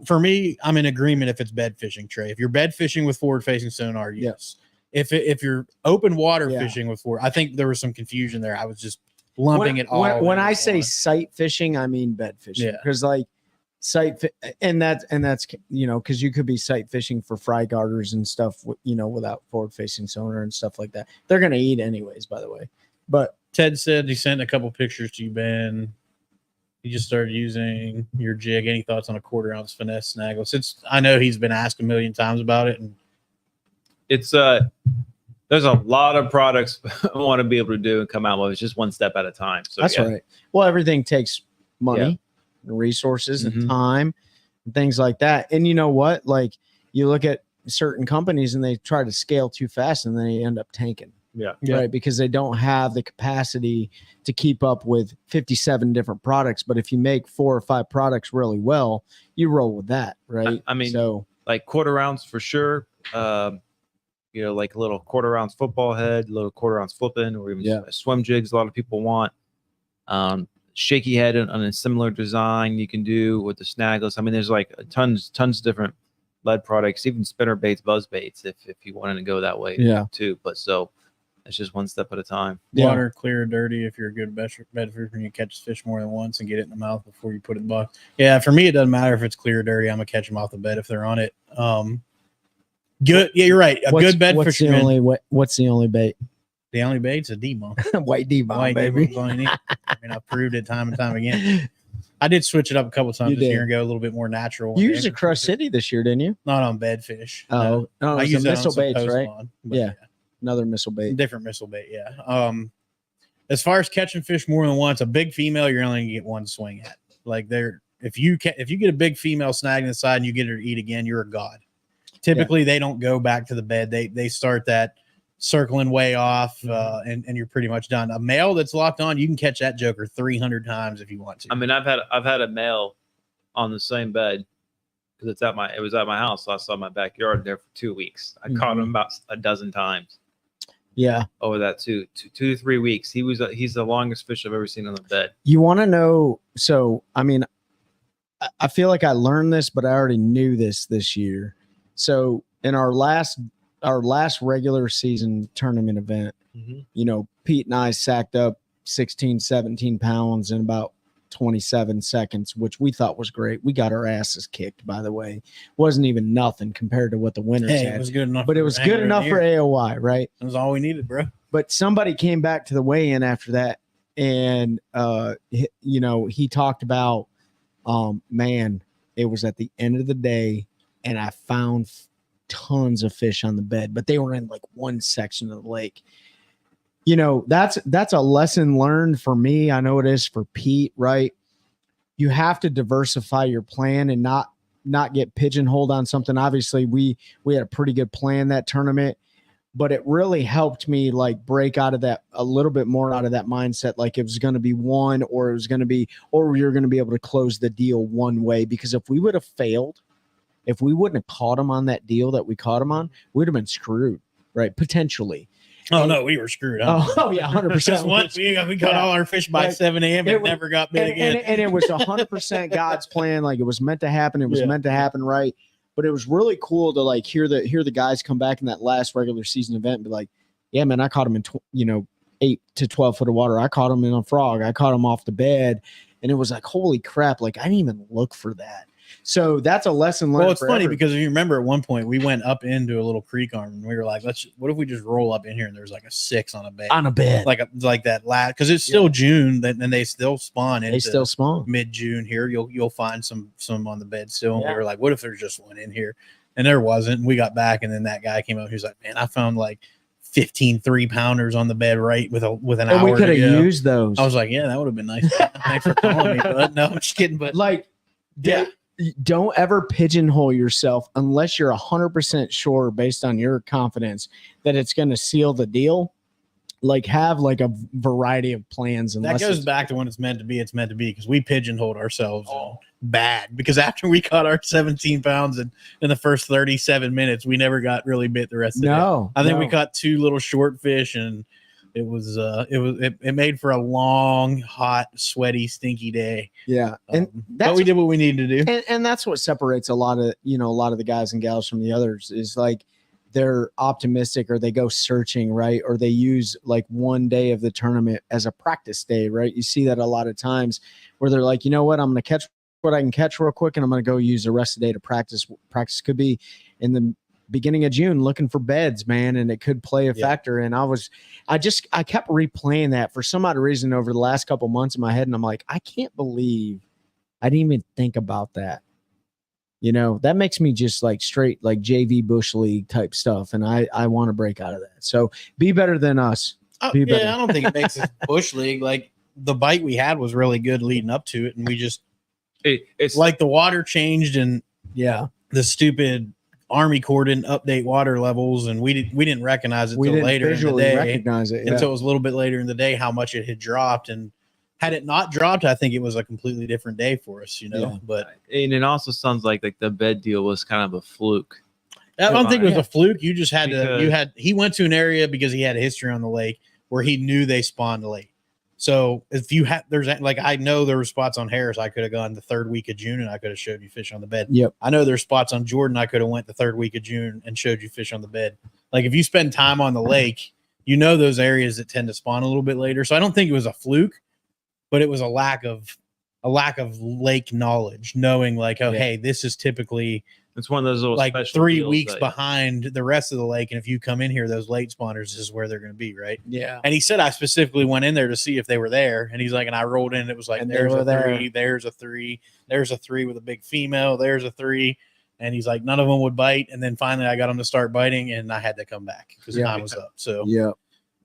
For me, I'm in agreement if it's bed fishing, Trey. If you're bed fishing with forward facing sonar, yes. if you're open water
Yeah.
fishing with I think there was some confusion there. I was just lumping it all.
When
into
I say
one.
sight fishing, I mean bed fishing.
Yeah.
Because like and that's because you could be sight fishing for fry garters and stuff, without forward facing sonar and stuff like that. They're gonna eat anyways, by the way. But
Ted said he sent a couple pictures to you, Ben. He just started using your jig. Any thoughts on a 1/4 ounce finesse snaggle? Since I know he's been asked a million times about it, and
It's there's a lot of products I want to be able to do and come out with. It's just one step at a time. So
that's
yeah.
right. Well, everything takes money, and resources, and time, and things like that. And you know what? Like you look at certain companies and they try to scale too fast, and then they end up tanking.
Yeah.
Right, because they don't have the capacity to keep up with 57 different products. But if you make 4 or 5 products really well, you roll with that, right?
I mean,
so
like 1/4 ounce for sure. Like a little 1/4 ounce football head, little 1/4 ounce flipping, or even swim jigs. A lot of people want shaky head on a similar design you can do with the snaggles. I mean, there's like tons of different lead products, even spinner baits, buzz baits, if you wanted to go that way too. But so it's just one step at a time.
water clear or dirty. If you're a good bed fisher and you catch fish more than once and get it in the mouth before you put it in the box. Yeah, for me it doesn't matter if it's clear or dirty. I'm gonna catch them off the bed if they're on it. Good. Yeah, you're right. Good bed fisherman.
What's the only bait?
The only bait's a D-bomb.
White D-bomb,
White
baby.
D-bomb's all you need. I mean, I've proved it time and time again. I did switch it up a couple times
You
this year
did.
and go a little bit more natural.
You used a Crush City this year, didn't you?
Not on bedfish.
Oh, no,
I
it was
use
a
it on
missile
some
baits,
post
right?
spawn, but
Yeah. Another missile bait.
different missile bait. Yeah. As far as catching fish more than once, a big female you're only gonna get one swing at. Like if you get a big female snag in the side and you get her to eat again, you're a god. Typically, they don't go back to the bed. They start that circling way off, and you're pretty much done. A male that's locked on, you can catch that joker 300 times if you want to.
I mean, I've had a male on the same bed because it was at my house. So I saw my backyard there for 2 weeks. I caught him about a dozen times.
Yeah.
Over that 2 to 3 weeks. He's the longest fish I've ever seen on the bed.
You want to know? So, I mean, I feel like I learned this, but I already knew this year. So in our last regular season tournament event, Pete and I sacked up 16, 17 pounds in about 27 seconds, which we thought was great. We got our asses kicked, by the way. Wasn't even nothing compared to what the winners had.
It was good enough.
But it was good enough for AOY, right?
That was all we needed, bro.
But somebody came back to the weigh-in after that, and he talked about, man, it was at the end of the day, and I found tons of fish on the bed, but they were in like one section of the lake. That's a lesson learned for me. I know it is for Pete, right? You have to diversify your plan and not get pigeonholed on something. Obviously, we had a pretty good plan that tournament, but it really helped me like break out of that a little bit more out of that mindset. Like it was going to be one, or you're going to be able to close the deal one way. Because if we would have failed, if we wouldn't have caught him on that deal that we caught him on, we'd have been screwed, right? Potentially.
Oh, no, we were screwed up.
Oh yeah, 100%.
Once we caught all our fish by 7 a.m. and never got bit again.
And it was 100% God's plan. Like it was meant to happen. It was meant to happen, right? But it was really cool to like hear the guys come back in that last regular season event and be like, yeah, man, I caught him in 8 to 12 foot of water. I caught him in a frog. I caught him off the bed. And it was like, holy crap. Like I didn't even look for that. So that's a lesson learned.
Well, it's funny because if you remember at one point we went up into a little creek arm and we were like, what if we just roll up in here and there's like a 6 on a bed?
On a bed.
Like that last, because it's still June and they still spawn.
They still spawn
mid-June here. You'll find some on the bed still. And we were like, what if there's just one in here? And there wasn't. And we got back and then that guy came up. He was like, man, I found like 15 3-pounders on the bed right with an hour.
We could have used those.
I was like, yeah, that would have been nice. Thanks for calling me. But no, I'm just kidding. But
like, yeah. Don't ever pigeonhole yourself unless you're 100% sure based on your confidence that it's going to seal the deal. Like have like a variety of plans.
That goes back to when it's meant to be because we pigeonholed ourselves bad because after we caught our 17 pounds in the first 37 minutes, we never got really bit the rest of the day. I think we caught 2 little short fish and it made for a long, hot, sweaty, stinky day.
Yeah.
But we did what we needed to do.
And that's what separates a lot of the guys and gals from the others is like they're optimistic or they go searching, right? Or they use like one day of the tournament as a practice day, right? You see that a lot of times where they're like, you know what, I'm going to catch what I can catch real quick and I'm going to go use the rest of the day to practice. Practice could be in the beginning of June looking for beds, man, and it could play a factor. And I kept replaying that for some odd reason over the last couple months in my head, and I'm like, I can't believe I didn't even think about that. You know, that makes me just like straight like JV Bush League type stuff, and I want to break out of that. So be better than us. Be better.
I don't think it makes it Bush League. Like the bite we had was really good leading up to it, and we just
It's
like the water changed and
Yeah,
the stupid Army Corps didn't update water levels, and we didn't recognize it
we
till
didn't
later in the
visually
day.
recognize it.
Until it was a little bit later in the day how much it had dropped, and had it not dropped, I think it was a completely different day for us, you know.
Yeah.
But
and it also sounds like the bed deal was kind of a fluke.
I don't think it was
Yeah.
a fluke. You just had
Because-
he went to an area because he had a history on the lake where he knew they spawned late. So if you had, there's like, I know there were spots on Harris I could have gone the third week of June and I could have showed you fish on the bed.
Yep.
I know there's spots on Jordan I could have went the third week of June and showed you fish on the bed. Like if you spend time on the lake, you know those areas that tend to spawn a little bit later. So I don't think it was a fluke, but it was a lack of lake knowledge, knowing like, oh,
Yeah.
hey, this is typically
It's one of those little
like
special
3
deals
weeks
that-
behind the rest of the lake. And if you come in here, those late spawners is where they're going to be, right?
Yeah.
And he said I specifically went in there to see if they were there. And he's like, and I rolled in, and it was like,
And they
there's
were
a
there.
3, there's a 3, there's a 3 with a big female, there's a 3. And he's like, none of them would bite. And then finally I got them to start biting, and I had to come back because
Yeah.
time was up. So
Yeah.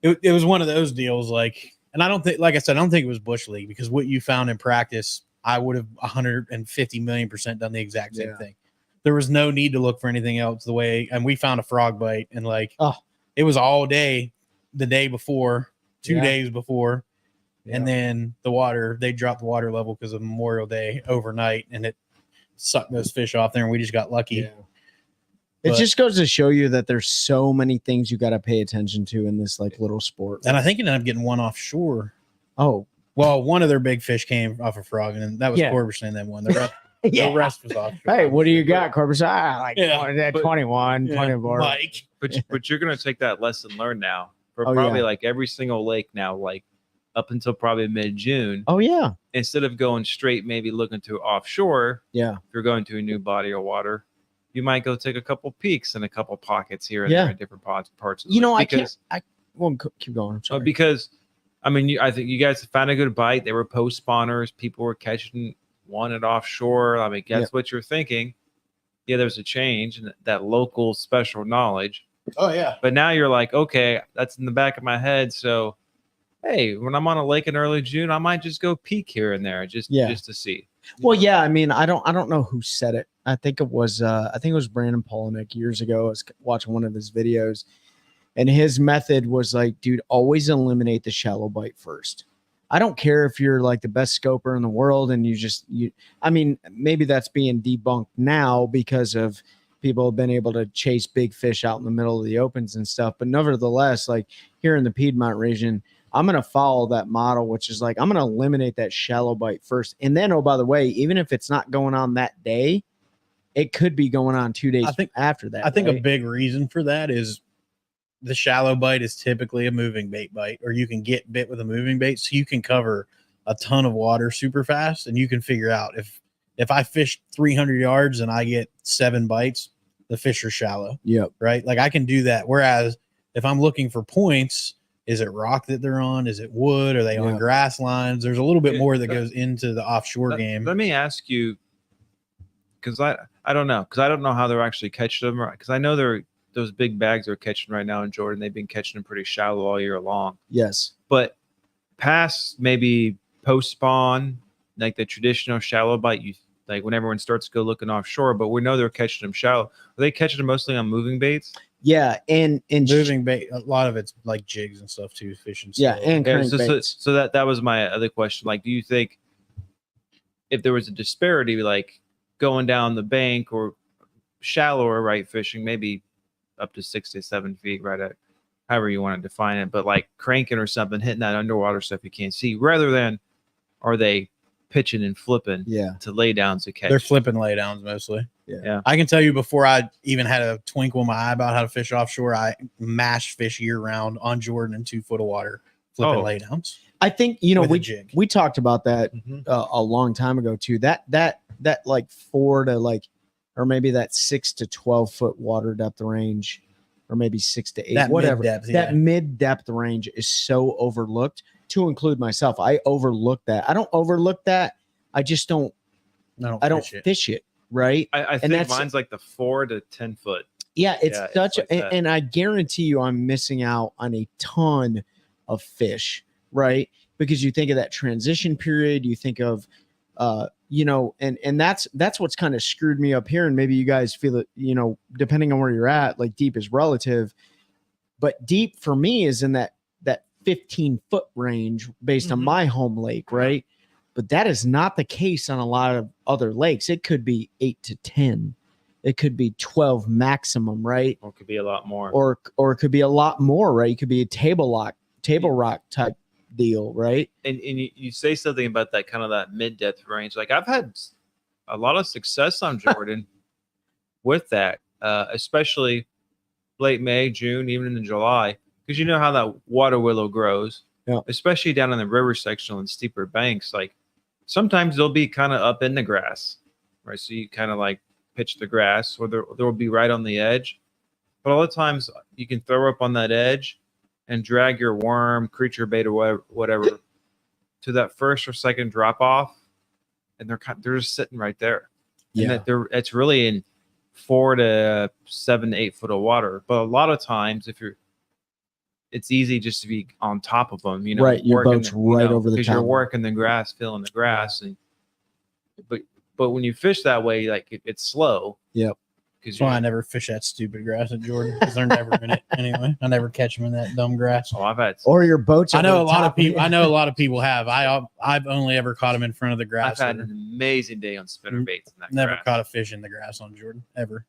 it was one of those deals. Like, and I don't think, like I said, I don't think it was Bush League, because what you found in practice, I would have 150 million% done the exact same
Yeah.
thing. There was no need to look for anything else the way, and we found a frog bite, and like,
Oh.
it was all day, the day before, 2
Yeah.
days before.
Yeah.
And then they dropped the water level because of Memorial Day overnight, and it sucked those fish off there, and we just got lucky.
Yeah. It
But-
just goes to show you that there's so many things you got to pay attention to in this like little sport.
And I think it ended up getting one offshore.
Oh,
Well, one of their big fish came off a frog, and that was
Yeah.
Corberson that one. The rest,
yeah.
the rest was offshore.
Hey, what do you got, Corbus? Like
Yeah,
but-
21,
Yeah,
24.
Mike.
but you're gonna take that lesson learned now for
Oh,
probably
yeah.
like every single lake now, like up until probably mid-June.
Oh, yeah.
Instead of going straight, maybe looking to offshore,
Yeah.
if you're going to a new body of water, you might go take a couple peeks in a couple pockets here and
Yeah.
there in different parts of the
You know,
lake.
keep going. I'm sorry.
Because I mean, I think you guys found a good bite. They were post spawners. People were catching one at offshore. I mean, that's what you're thinking. Yeah, there's a change in that local special knowledge.
Oh yeah.
But now you're like, okay, that's in the back of my head. So, hey, when I'm on a lake in early June, I might just go peek here and there just to see.
Well, yeah, I mean, I don't know who said it. I think it was Brandon Polinick years ago. I was watching one of his videos, and his method was like, dude, always eliminate the shallow bite first. I don't care if you're like the best scoper in the world and I mean, maybe that's being debunked now because of people have been able to chase big fish out in the middle of the opens and stuff. But nevertheless, like here in the Piedmont region, I'm going to follow that model, which is like, I'm going to eliminate that shallow bite first. And then, oh, by the way, even if it's not going on that day, it could be going on 2 days after that.
I think a
right?
big reason for that is the shallow bite is typically a moving bait bite, or you can get bit with a moving bait, so you can cover a ton of water super fast, and you can figure out if I fish 300 yards and I get 7 bites, the fish are shallow.
Yep.
Right? Like I can do that. Whereas if I'm looking for points, is it rock that they're on? Is it wood? Are they on grass lines? There's a little bit more that goes into the offshore game.
Let me ask you, because I don't know, because I don't know how they're actually catching them. Because I know those big bags they're catching right now in Jordan. They've been catching them pretty shallow all year long.
Yes.
But past maybe post spawn, like the traditional shallow bite, you like when everyone starts to go looking offshore. But we know they're catching them shallow. Are they catching them mostly on moving baits?
Yeah. And
Moving bait, a lot of it's like jigs and stuff too, fishing.
yeah,
slow.
and
Yeah, so
crankbaits.
that was my other question. Like, do you think if there was a disparity, like going down the bank or shallower, right, fishing, maybe up to 6 to 7 feet, right, at however you want to define it, but like cranking or something, hitting that underwater stuff you can't see, rather than are they pitching and flipping
Yeah.
to lay downs to catch.
They're flipping laydowns mostly.
Yeah.
I can tell you before I even had a twinkle in my eye about how to fish offshore, I mash fish year round on Jordan in 2 foot of water, flipping
Oh.
laydowns.
I think, you know,
With a jig.
we talked about that
Mhm.
a long time ago too. That like 4 to like, or maybe that 6 to 12 foot water depth range, or maybe 6 to 8,
That
whatever.
mid-depth,
That
yeah.
mid depth range is so overlooked, to include myself. I overlook that. I don't overlook that. I just don't. I don't fish it. Right.
I think
that's-
mine's like the 4 to 10 foot.
Yeah, it's
Yeah, it's
such
like
a,
that.
and I guarantee you I'm missing out on a ton of fish, right? Because you think of that transition period, you think of you know, and that's what's kind of screwed me up here. And maybe you guys feel it, you know, depending on where you're at, like deep is relative. But deep for me is in that 15-foot range based on
Mhm.
my home lake, right? But that is not the case on a lot of other lakes. It could be 8 to 10. It could be 12 maximum, right?
Or it could be a lot more.
Or it could be a lot more, right? It could be a table rock type deal, right?
And you say something about that kind of that mid-depth range. Like I've had a lot of success on Jordan with that, especially late May, June, even in July, because you know how that water willow grows,
Yeah.
especially down in the river sectional and steeper banks. Like sometimes they'll be kind of up in the grass, right? So you kind of like pitch the grass, or they'll be right on the edge. But a lot of times you can throw up on that edge and drag your worm, creature bait, or whatever to that first or second drop off, and they're just sitting right there. And that it's really in 4 to 7 to 8 foot of water. But a lot of times, it's easy just to be on top of them, you know,
Right, your
working
boat's right over the
because you're
top.
working the grass, feeling the grass, and but when you fish that way, like it's slow.
Yep.
Because
That's why I never fish that stupid grass at Jordan, because they're never in it anyway. I never catch them in that dumb grass.
I've had
Or your boats.
I know
over
a
the
lot
top
of people.
it.
I know a lot of people have. I've only ever caught them in front of the
I've
grass.
had an amazing day on spinner baits in that
Never
grass.
caught a fish in the grass on Jordan ever.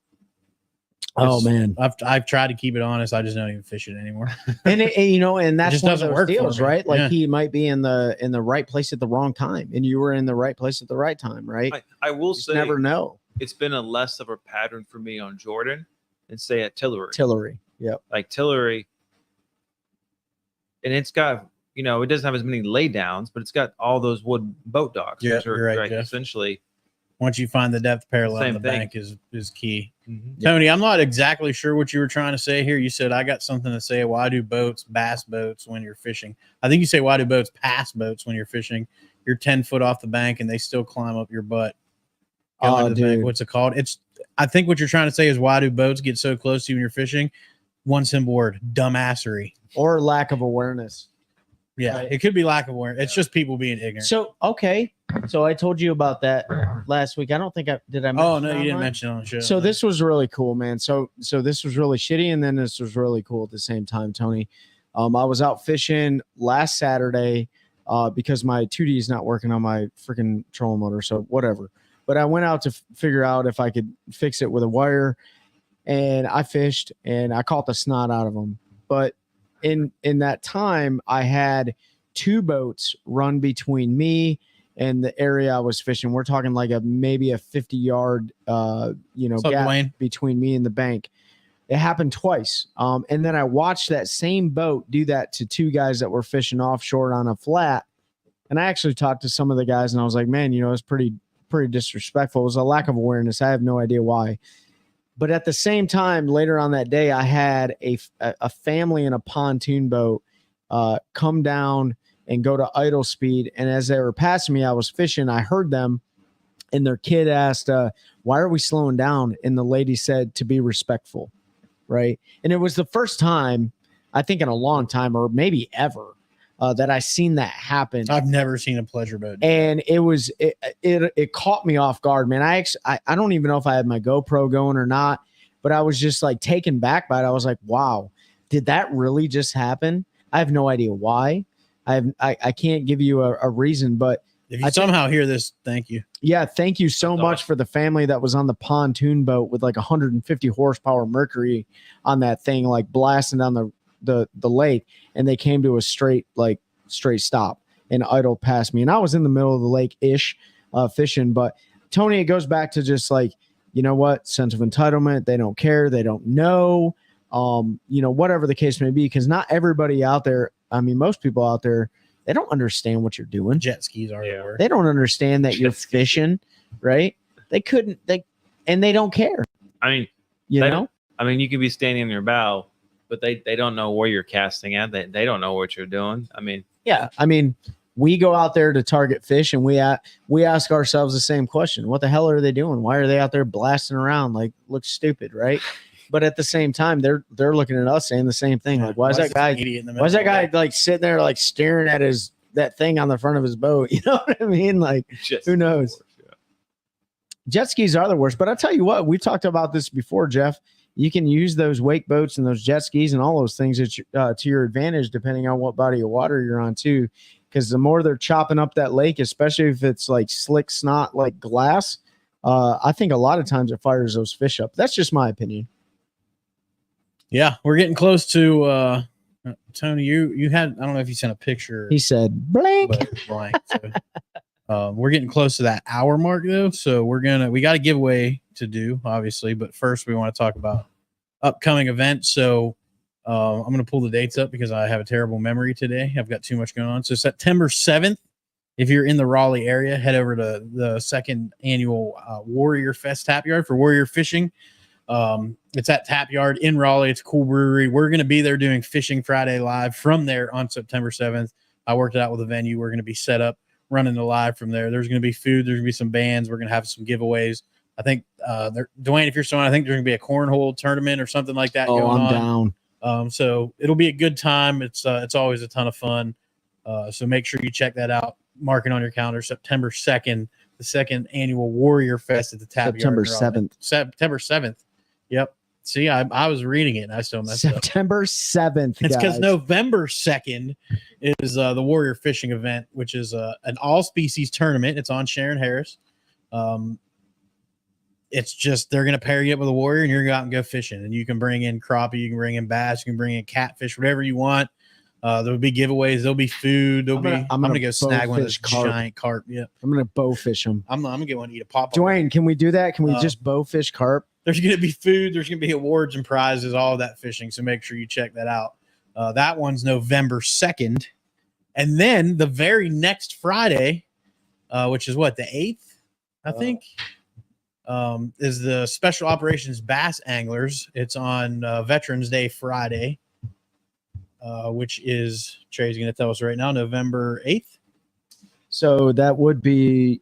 Oh man.
I've tried to keep it honest. I just don't even fish it anymore.
And you know, and that's
just
one of
doesn't
those
work for
deals,
me.
right? Like
Yeah.
he might be in the right place at the wrong time, and you were in the right place at the right time, right?
I will
You just
say
never know.
it's been a less of a pattern for me on Jordan than say at Tillery.
Tillery. Yep.
Like Tillery, and it's got, you know, it doesn't have as many laydowns, but it's got all those wood boat docks,
Yeah,
which are
you're right, Jeff.
essentially.
Once you find the depth parallel
Same
in the
thing.
bank is key. Tony, I'm not exactly sure what you were trying to say here. You said I got something to say. Why do boats, bass boats, when you're fishing? I think you say why do boats pass boats when you're fishing? You're 10 foot off the bank and they still climb up your butt. Go
Oh,
into the bank.
dude.
What's it called? I think what you're trying to say is why do boats get so close to you when you're fishing? One simple word: dumbassery.
Or lack of awareness.
Yeah,
Right.
it could be lack of awareness. It's just people being ignorant.
So okay. So I told you about that last week. I don't think I did. I mention
Oh no,
it
you didn't
online?
mention it on the show.
So this was really cool, man. So this was really shitty, and then this was really cool at the same time, Tony. I was out fishing last Saturday because my 2D is not working on my freaking trolling motor, so whatever. But I went out to figure out if I could fix it with a wire, and I fished, and I caught the snot out of them. But in that time, I had 2 boats run between me and the area I was fishing. We're talking like maybe a 50-yard
What's up,
gap
Dwayne?
between me and the bank. It happened twice. And then I watched that same boat do that to 2 guys that were fishing offshore on a flat. And I actually talked to some of the guys, and I was like, man, you know, it's pretty disrespectful. It was a lack of awareness. I have no idea why. But at the same time, later on that day, I had a family in a pontoon boat come down and go to idle speed. And as they were passing me, I was fishing. I heard them, and their kid asked, why are we slowing down? And the lady said, to be respectful. Right. And it was the first time, I think in a long time, or maybe ever, that I seen that happen.
I've never seen a pleasure boat.
And it caught me off guard, man. I don't even know if I had my GoPro going or not, but I was just like taken back by it. I was like, wow, did that really just happen? I have no idea why. I can't give you a reason, but
If you somehow hear this, thank you.
yeah, thank you so
That's
much
awesome.
for the family that was on the pontoon boat with like 150 horsepower Mercury on that thing, like blasting down the lake, and they came to a straight stop. and idled past me. And I was in the middle of the lake-ish fishing. But Tony, it goes back to just like, you know what, sense of entitlement. They don't care. They don't know, whatever the case may be, because not everybody out there, I mean, most people out there, they don't understand what you're doing.
Jet skis are the worst.
They don't understand that you're fishing, right? They don't care.
I mean,
You know?
you could be standing in your bow, but they don't know where you're casting at. They don't know what you're doing. I mean,
Yeah. I mean, we go out there to target fish and we ask ourselves the same question. What the hell are they doing? Why are they out there blasting around? Like, look stupid, right? But at the same time, they're looking at us saying the same thing. Like, why is that guy like sitting there like staring at that thing on the front of his boat? You know what I mean? Like, who knows? Jet skis are the worst. But I tell you what, we talked about this before, Jeff. You can use those wake boats and those jet skis and all those things to your advantage, depending on what body of water you're on too. Because the more they're chopping up that lake, especially if it's like slick snot like glass, I think a lot of times it fires those fish up. That's just my opinion.
Yeah, we're getting close to Tony. You had, I don't know if you sent a picture.
He said blank.
But blank. So, we're getting close to that hour mark though, so we got a giveaway to do, obviously. But first, we want to talk about upcoming events. So I'm going to pull the dates up because I have a terrible memory today. I've got too much going on. So September 7th, if you're in the Raleigh area, head over to the second annual Warrior Fest Tap Yard for Warrior Fishing. It's at Tap Yard in Raleigh. It's a cool brewery. We're going to be there doing Fishing Friday live from there on September 7th. I worked it out with the venue. We're going to be set up, running the live from there. There's going to be food. There's going to be some bands. We're going to have some giveaways. I think, Dwayne, if you're still on, I think there's going to be a cornhole tournament or something like that going on.
Down.
So it'll be a good time. It's always a ton of fun. So make sure you check that out. Mark it on your calendar. September 2nd, the second annual Warrior Fest at the Tap
September
Yard.
7th.
September 7th. Yep. See, I was reading it and I still messed up.
September 7th.
It's because November 2nd is the Warrior Fishing event, which is an all species tournament. It's on Sharon Harris. It's just they're going to pair you up with a warrior and you're going to go out and go fishing. And you can bring in crappie, you can bring in bass, you can bring in catfish, whatever you want. There'll be giveaways, there'll be food. I'm gonna go snag one of those giant carp. Yeah,
I'm gonna bow fish them.
I'm gonna get one to eat a pop.
Dwayne, can we do that? Can we just bow fish carp?
There's gonna be food. There's gonna be awards and prizes, all of that fishing. So make sure you check that out. That one's November 2nd, and then the very next Friday, which is what, the 8th, I think, is the Special Operations Bass Anglers. It's on Veterans Day Friday. Which is, Trey's going to tell us right now, November 8th.
So that would be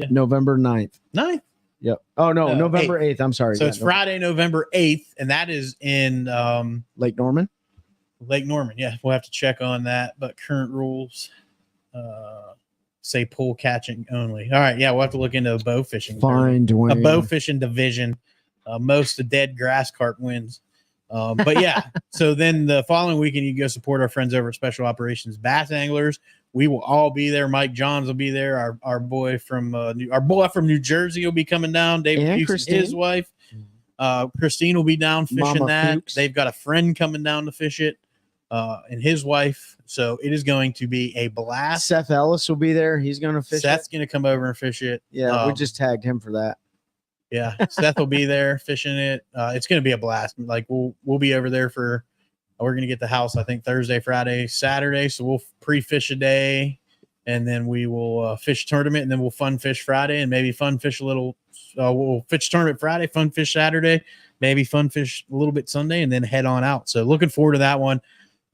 November 9th.
9th?
Yep. Oh, no, November 8th. I'm sorry.
So it's Friday, November 8th, and that is in
Lake Norman?
Lake Norman, yeah. We'll have to check on that, but current rules say pool catching only. All right, yeah, we'll have to look into a bow fishing.
Fine, Dwayne.
A bow fishing division. Most of dead grass carp wins. But yeah, so then the following weekend, you can go support our friends over at Special Operations Bass Anglers. We will all be there. Mike Johns will be there. Our boy from New Jersey will be coming down. David Hughes, his wife. Christine will be down fishing
Mama
that.
Fuchs.
They've got a friend coming down to fish it, and his wife. So it is going to be a blast.
Seth Ellis will be there. He's going to fish.
Seth's going to come over and fish it.
Yeah, we just tagged him for that.
Yeah, Seth will be there fishing it. It's going to be a blast. Like we'll be over there for. We're going to get the house, I think, Thursday, Friday, Saturday. So we'll pre-fish a day, and then we will fish tournament, and then we'll fun fish Friday, and maybe fun fish a little. We'll fish tournament Friday, fun fish Saturday, maybe fun fish a little bit Sunday, and then head on out. So looking forward to that one.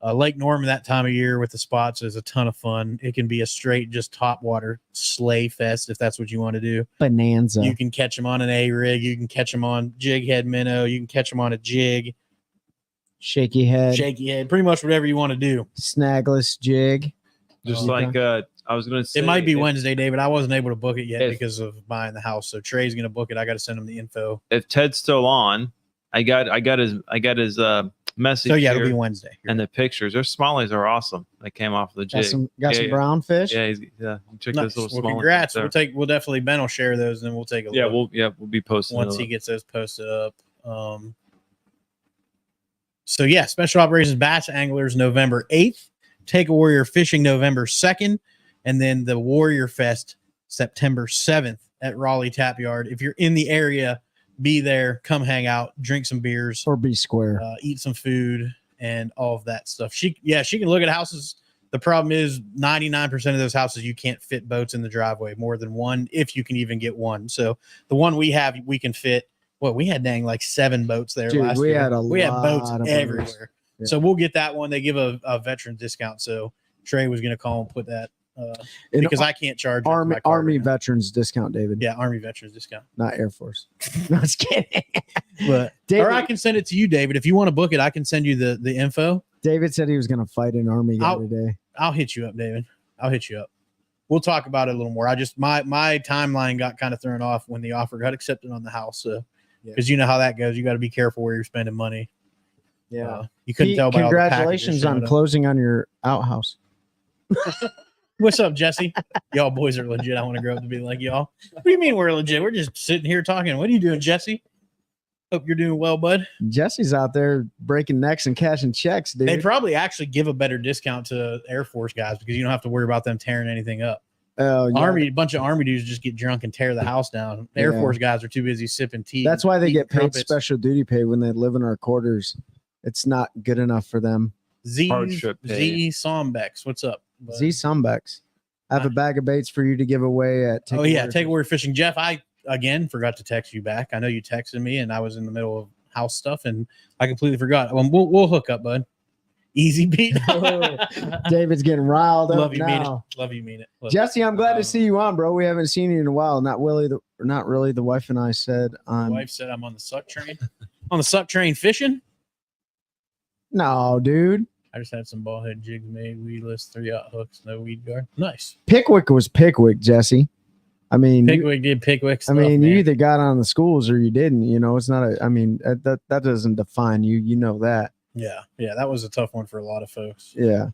Lake Norman that time of year with the spots is a ton of fun. It can be a straight just top water sleigh fest if that's what you want to do.
Bonanza.
You can catch them on an A-rig. You can catch them on jig head minnow. You can catch them on a jig.
Shaky head.
Pretty much whatever you want to do.
Snagless jig.
Just like I was going to say.
It might be Wednesday, David. I wasn't able to book it yet because of buying the house. So Trey's going to book it. I got to send him the info.
If Ted's still on, I got his message.
So yeah,
here,
it'll be Wednesday.
And the pictures, their smallies are awesome. They came off the jig.
Got some brown fish.
Yeah, check
Nice.
those little
Well,
smallies.
congrats.
There.
We'll definitely Ben will share those, and then we'll take a look.
We'll be posting
once he gets those posted up. So yeah, Special Operations Bass Anglers November 8th, Take a Warrior Fishing November 2nd, and then the Warrior Fest September 7th at Raleigh Tap Yard. If you're in the area, be there, come hang out, drink some beers,
Or be square.
eat some food, and all of that stuff. She can look at houses. The problem is 99% of those houses, you can't fit boats in the driveway, more than one, if you can even get one. So the one we have, we can fit. Well, we had dang like 7 boats there
Dude,
last
we
year.
had
We had boats
lot of
everywhere.
boats. Yeah.
So we'll get that one. They give a veteran discount. So Trey was going to call and put that
And
because I can't charge
Army
my card
Army
right now.
veterans discount, David.
Yeah, Army veterans discount.
Not Air Force. No, I was kidding.
But
David,
or I can send it to you, David. If you want to book it, I can send you the info.
David said he was going to fight an Army guy today.
I'll hit you up, David. I'll hit you up. We'll talk about it a little more. I just my timeline got kind of thrown off when the offer got accepted on the house. So because you know how that goes, you got to be careful where you're spending money.
Yeah.
You couldn't
Pete,
tell by all the packages
congratulations on
showing up.
closing on your outhouse.
What's up, Jesse? Y'all boys are legit. I want to grow up to be like y'all. What do you mean we're legit? We're just sitting here talking. What are you doing, Jesse? Hope you're doing well, bud.
Jesse's out there breaking necks and cashing checks, dude.
They probably actually give a better discount to Air Force guys because you don't have to worry about them tearing anything up.
Oh, yeah.
A bunch of Army dudes just get drunk and tear the house down. Air
Yeah.
Force guys are too busy sipping tea.
That's why they
eating
get paid
crumpets.
special duty pay when they live in our quarters. It's not good enough for them.
Hardship pay.
Z Sombex. What's up, bud?
Z Sumbex. I have a bag of baits for you to give away at
Oh yeah, takeaway fishing. Jeff, I again forgot to text you back. I know you texted me, and I was in the middle of house stuff, and I completely forgot. We'll hook up, bud. Easy beat.
David's getting riled up
Love you, mean it.
now.
Love you, mean it. Love
Jesse, I'm glad
Um,
to see you on, bro. We haven't seen you in a while. Not really. The wife and I said,
My wife said I'm on the suck train. On the suck train fishing.
no, dude.
I just had some ball head jigs made, weedless, 3-aught hooks, no weed guard. Nice.
Pickwick was Pickwick, Jesse. I mean,
Pickwick did Pickwick
I
stuff.
mean,
man.
you either got on the schools or you didn't. You know, it's not a. I mean, that doesn't define you. You know that.
Yeah, that was a tough one for a lot of folks.
Yeah.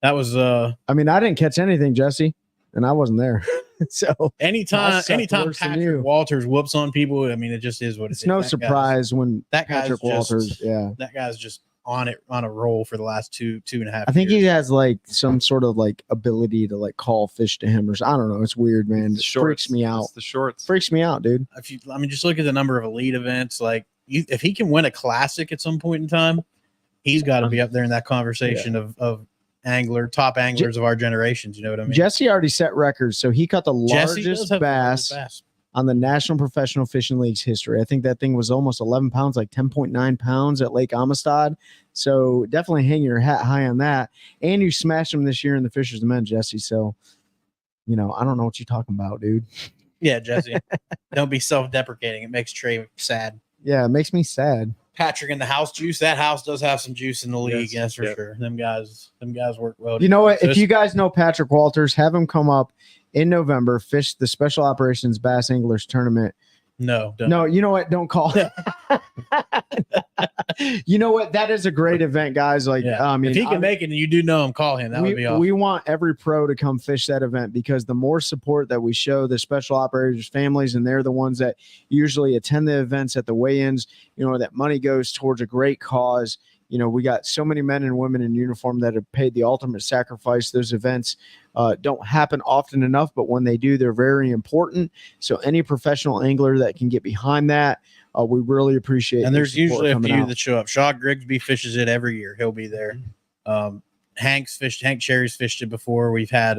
That was
I mean, I didn't catch anything, Jesse, and I wasn't there. So
anytime
sucked worse than
Patrick
you.
Walters whoops on people. I mean, it just is what it
it's
is.
no
That guy's-
surprise when
that guy's
Patrick
just-
Walters. Yeah.
That guy's just on a roll for the last two and a half.
I think
years.
he has like some sort of like ability to like call fish to him or I don't know. It's weird, man.
The
It
shorts.
freaks me out.
It's the shorts.
Freaks me out, dude.
I mean, just look at the number of elite events. Like, if he can win a classic at some point in time, he's got to be up there in that conversation of top anglers of our generations. You know what I mean?
Jesse already set records, so he caught the
Jesse does
largest
have the
bass
largest bass.
on the National Professional Fishing League's history. I think that thing was almost 11 pounds, like 10.9 pounds at Lake Amistad. So definitely hang your hat high on that. And you smashed him this year in the Fisher's Men, Jesse. So, you know, I don't know what you're talking about, dude.
Yeah, Jesse. Don't be self-deprecating. It makes Trey sad.
Yeah, it makes me sad.
Patrick in the house juice. That house does have some juice in the league.
Yes,
That's for
yep.
sure. Them guys work well.
You know what?
So
If you guys know Patrick Walters, have him come up in November, fish the Special Operations Bass Anglers Tournament.
no, don't.
No, you know what? Don't call. You know what? That is a great event, guys. Like,
Yeah.
I mean,
if he can make it and you do know him, call him. That would be awesome.
we want every pro to come fish that event because the more support that we show the special operators families, and they're the ones that usually attend the events at the weigh-ins, you know, that money goes towards a great cause. You know, we got so many men and women in uniform that have paid the ultimate sacrifice. Those events don't happen often enough, but when they do, they're very important. So any professional angler that can get behind that, we really appreciate.
And
your
there's
support
usually a
coming
few
out.
that show up. Shaw Grigsby fishes it every year. He'll be there. Hank Cherry's fished it before. We've had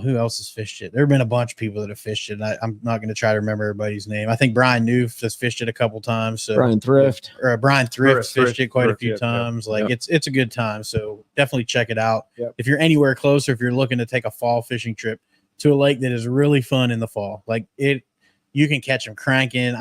who else has fished it? There have been a bunch of people that have fished it. I'm not going to try to remember everybody's name. I think Brian Newf has fished it a couple times. So
Brian Thrift.
or Brian Thrift
Thrift,
fished it quite a
Thrift,
few
yep,
times.
yep,
Like
yep.
it's a good time. So definitely check it out.
Yep.
If you're anywhere closer, if you're looking to take a fall fishing trip to a lake that is really fun in the fall, you can catch them cranking.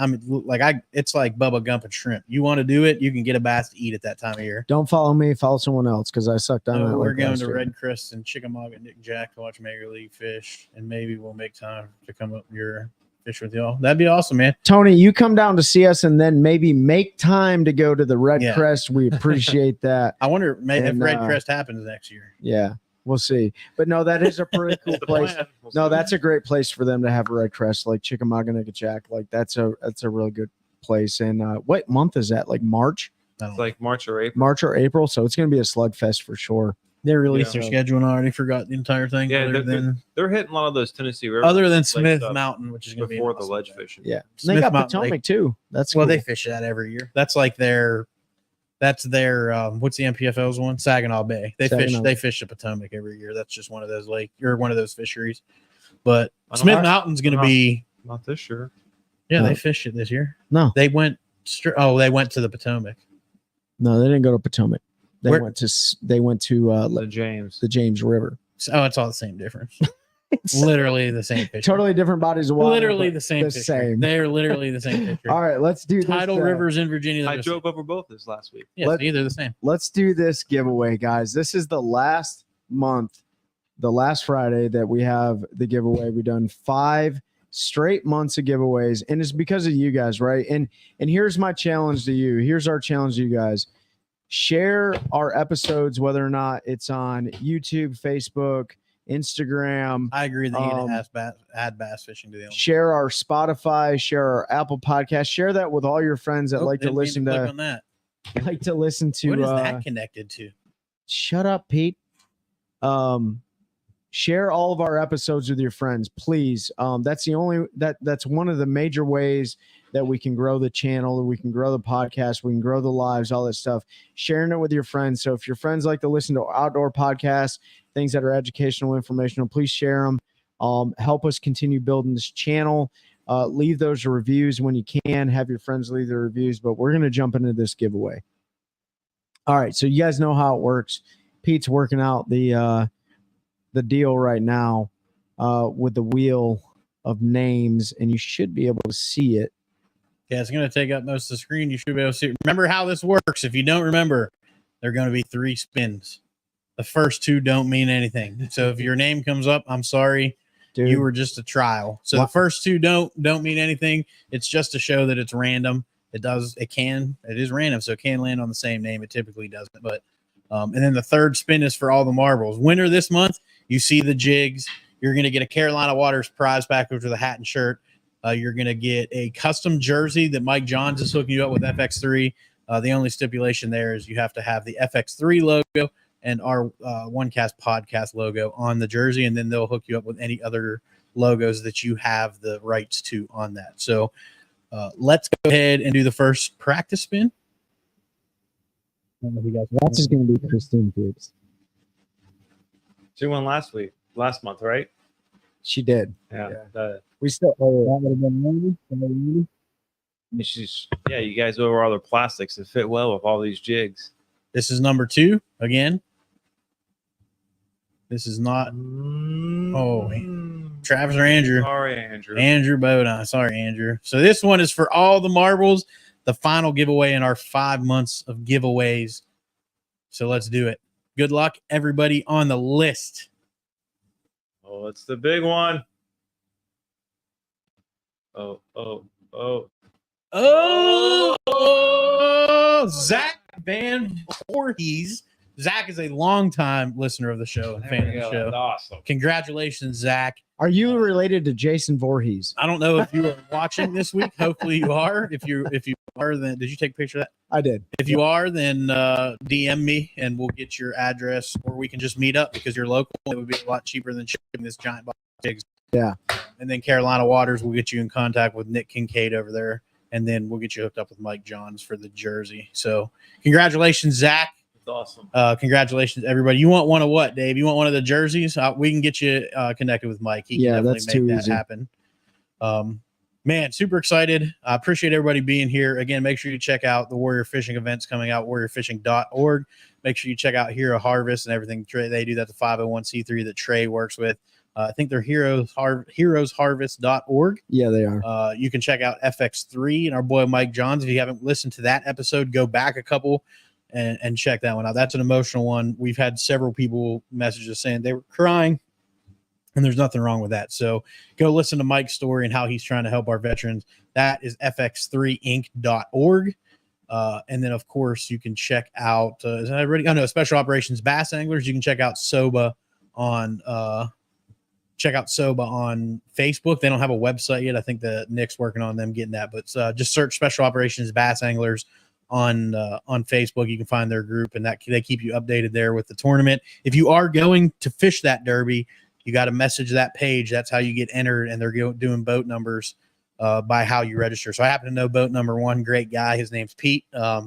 It's like Bubba Gump and shrimp. You want to do it, you can get a bass to eat at that time of year.
Don't follow me. Follow someone else because I sucked on
So
that.
we're
like
going
last
to
year.
Red Crest and Chickamauga, Nick Jack to watch Major League fish, and maybe we'll make time to come up your fish with y'all. That'd be awesome, man.
Tony, you come down to see us and then maybe make time to go to the Red
Yeah.
Crest. We appreciate that.
I wonder if
And,
Red Crest happens next year.
Yeah, we'll see. But no, that is a pretty cool place. No, that's a great place for them to have a Red Crest, like Chickamauga, Nickajack. Like that's a really good place. And what month is that? Like March,
I don't
It's
know.
like March or April.
March or April. So it's gonna be a slugfest for sure.
They released
Yeah.
their schedule and I already forgot the entire thing.
Yeah,
other than
they're hitting a lot of those Tennessee rivers.
other than
like
Smith
stuff
Mountain, which is going to be
before
an
the
awesome
ledge
event.
fishing.
Yeah.
Smith
They got
Mountain
Potomac
Lake.
too. That's
Well,
cool.
they fish that every year. That's like their what's the MPFL's one? Saginaw Bay.
Saginaw.
They fish the Potomac every year. That's just one of those one of those fisheries. But
I don't
Smith
know.
Mountain's going to
No.
be
Not this year.
yeah,
No.
they fished it this year.
No.
They went they went to the Potomac.
No, they didn't go to Potomac. They
Where-
went to
The James.
the James River.
Oh, it's all the same difference. Literally the same fish.
Totally different bodies of water.
Literally
but
the same.
the
fishery.
same.
They're literally the same fishery.
All right, let's do this,
Tidal rivers in Virginia.
I
they're the same.
drove over both this last week.
Yeah,
Let-
see, they're the same.
Let's do this giveaway, guys. This is the last month, the last Friday that we have the giveaway. We've done 5 straight months of giveaways, and it's because of you guys, right? And here's my challenge to you. Here's our challenge to you guys. Share our episodes, whether or not it's on YouTube, Facebook, Instagram.
I agree that you
Um,
need to add bass fishing to the
Share our Spotify, share our Apple podcast, share that with all your friends that like to listen
click
to
on that.
to
What is that connected to?
shut up, Pete. Share all of our episodes with your friends, please. That's one of the major ways that we can grow the channel, we can grow the podcast, we can grow the lives, all that stuff. Sharing it with your friends. So if your friends like to listen to outdoor podcasts, things that are educational, informational, please share them. Help us continue building this channel. Leave those reviews when you can. Have your friends leave their reviews. But we're going to jump into this giveaway. All right, so you guys know how it works. Pete's working out the deal right now with the wheel of names, and you should be able to see it.
Yeah, it's going to take up most of the screen. You should be able to see. Remember how this works. If you don't remember, there are going to be 3 spins. The first 2 don't mean anything. So if your name comes up, I'm sorry.
Dude,
You were just a trial. So the first 2 don't mean anything. It's just to show that it's random. It is random, so it can land on the same name. It typically doesn't. But and then the third spin is for all the marbles. Winner this month, you see the jigs. You're going to get a Carolina Waters prize package with a hat and shirt. You're going to get a custom jersey that Mike Johns is hooking you up with FX3. The only stipulation there is you have to have the FX3 logo and our OneCast podcast logo on the jersey, and then they'll hook you up with any other logos that you have the rights to on that. So let's go ahead and do the first practice spin. I don't know if you guys
that's just going to be Christine Gibbs.
She won last month, right?
She did.
Yeah.
We still.
You guys over all the plastics that fit well with all these jigs.
This is number 2 again. This is not Travis or Andrew.
Sorry, Andrew.
Andrew Bodine. Sorry, Andrew. So this one is for all the marbles, the final giveaway in our 5 months of giveaways. So let's do it. Good luck, everybody on the list.
Oh, it's the big one. Oh.
Oh, Zach Van Voorhees. Zach is a longtime listener of the show and fan of the show.
That's awesome.
Congratulations, Zach.
Are you related to Jason Voorhees?
I don't know if you are watching this week. Hopefully you are. If you are, then did you take a picture of that?
I did.
If you are, then DM me and we'll get your address, or we can just meet up because you're local. It would be a lot cheaper than shipping this giant box of jigs.
Yeah.
And then Carolina Waters will get you in contact with Nick Kincaid over there, and then we'll get you hooked up with Mike Johns for the jersey. So congratulations, Zach.
It's awesome.
Congratulations, everybody. You want one of what, Dave? You want one of the jerseys? We can get you connected with Mike. He can definitely
that's too
make that
easy.
happen. Man, super excited. I appreciate everybody being here. Again, make sure you check out the Warrior Fishing events coming out, warriorfishing.org. Make sure you check out Hero Harvest and everything they do. That's the 501c3 that Trey works with. I think they're heroesharvest.org.
Yeah, they are.
You can check out FX3 and our boy Mike Johns. If you haven't listened to that episode, go back a couple and check that one out. That's an emotional one. We've had several people message us saying they were crying, and there's nothing wrong with that. So go listen to Mike's story and how he's trying to help our veterans. That is fx3inc.org. And then, of course, you can check out is that already? Oh, no, Special Operations Bass Anglers. You can check out SOBA on Facebook. They don't have a website yet. I think Nick's working on them getting that, but just search Special Operations Bass Anglers on Facebook. You can find their group, and that they keep you updated there with the tournament. If you are going to fish that derby, you got to message that page. That's how you get entered, and they're doing boat numbers by how you register. So I happen to know boat number 1, great guy. His name's Pete.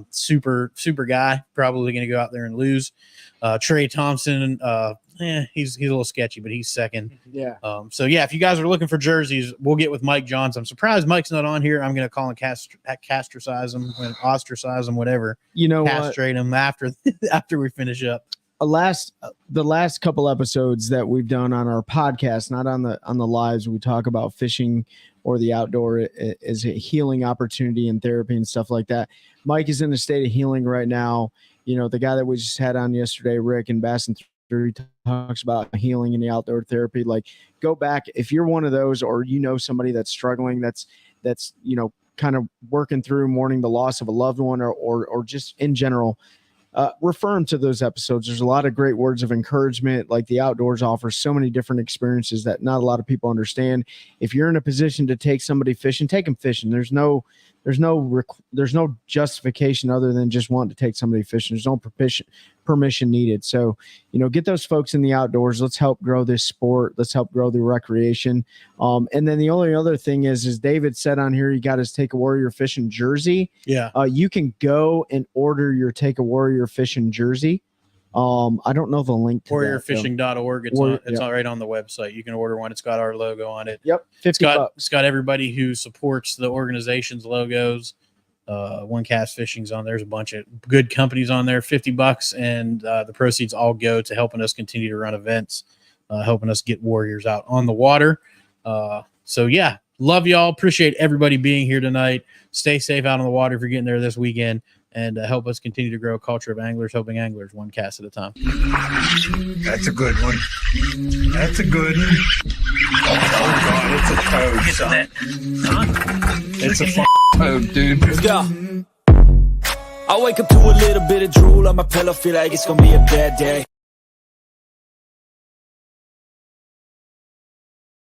Super guy. Probably going to go out there and lose. Trey Thompson, he's a little sketchy, but he's second.
Yeah.
So yeah, if you guys are looking for jerseys, we'll get with Mike Johns. I'm surprised Mike's not on here. I'm going to call him castricize him, ostracize him, whatever.
You know what?
Castrate him after we finish up.
The last couple episodes that we've done on our podcast, not on the lives, we talk about fishing or the outdoor as a healing opportunity and therapy and stuff like that. Mike is in a state of healing right now. You know, the guy that we just had on yesterday, Rick and Bass and 3, talks about healing in the outdoor therapy. Like, go back if you're one of those, or you know somebody that's struggling, that's you know, kind of working through mourning the loss of a loved one, or just in general. Refer them to those episodes. There's a lot of great words of encouragement. Like, the outdoors offers so many different experiences that not a lot of people understand. If you're in a position to take somebody fishing, take them fishing. There's no justification other than just wanting to take somebody fishing. There's no permission needed. So, you know, get those folks in the outdoors. Let's help grow this sport. Let's help grow the recreation. And then the only other thing is David said on here, you got his Take a Warrior Fishing jersey.
Yeah.
You can go and order your Take a Warrior Fishing jersey. I don't know the link to
warriorfishing.org. It's all right on the website. You can order one. It's got our logo on it.
Yep.
It's got everybody who supports the organization's logos. One Cast Fishing's on there. There's a bunch of good companies on there. $50, and the proceeds all go to helping us continue to run events, helping us get warriors out on the water. So yeah, love y'all. Appreciate everybody being here tonight. Stay safe out on the water if you're getting there this weekend, and help us continue to grow a culture of anglers, helping anglers one cast at a time.
That's a good one. That's a good one. Oh God, it's a toad, son. It's a toad, dude.
Let's go. I wake up to a little bit of drool on my pillow, feel like it's gonna be a bad day.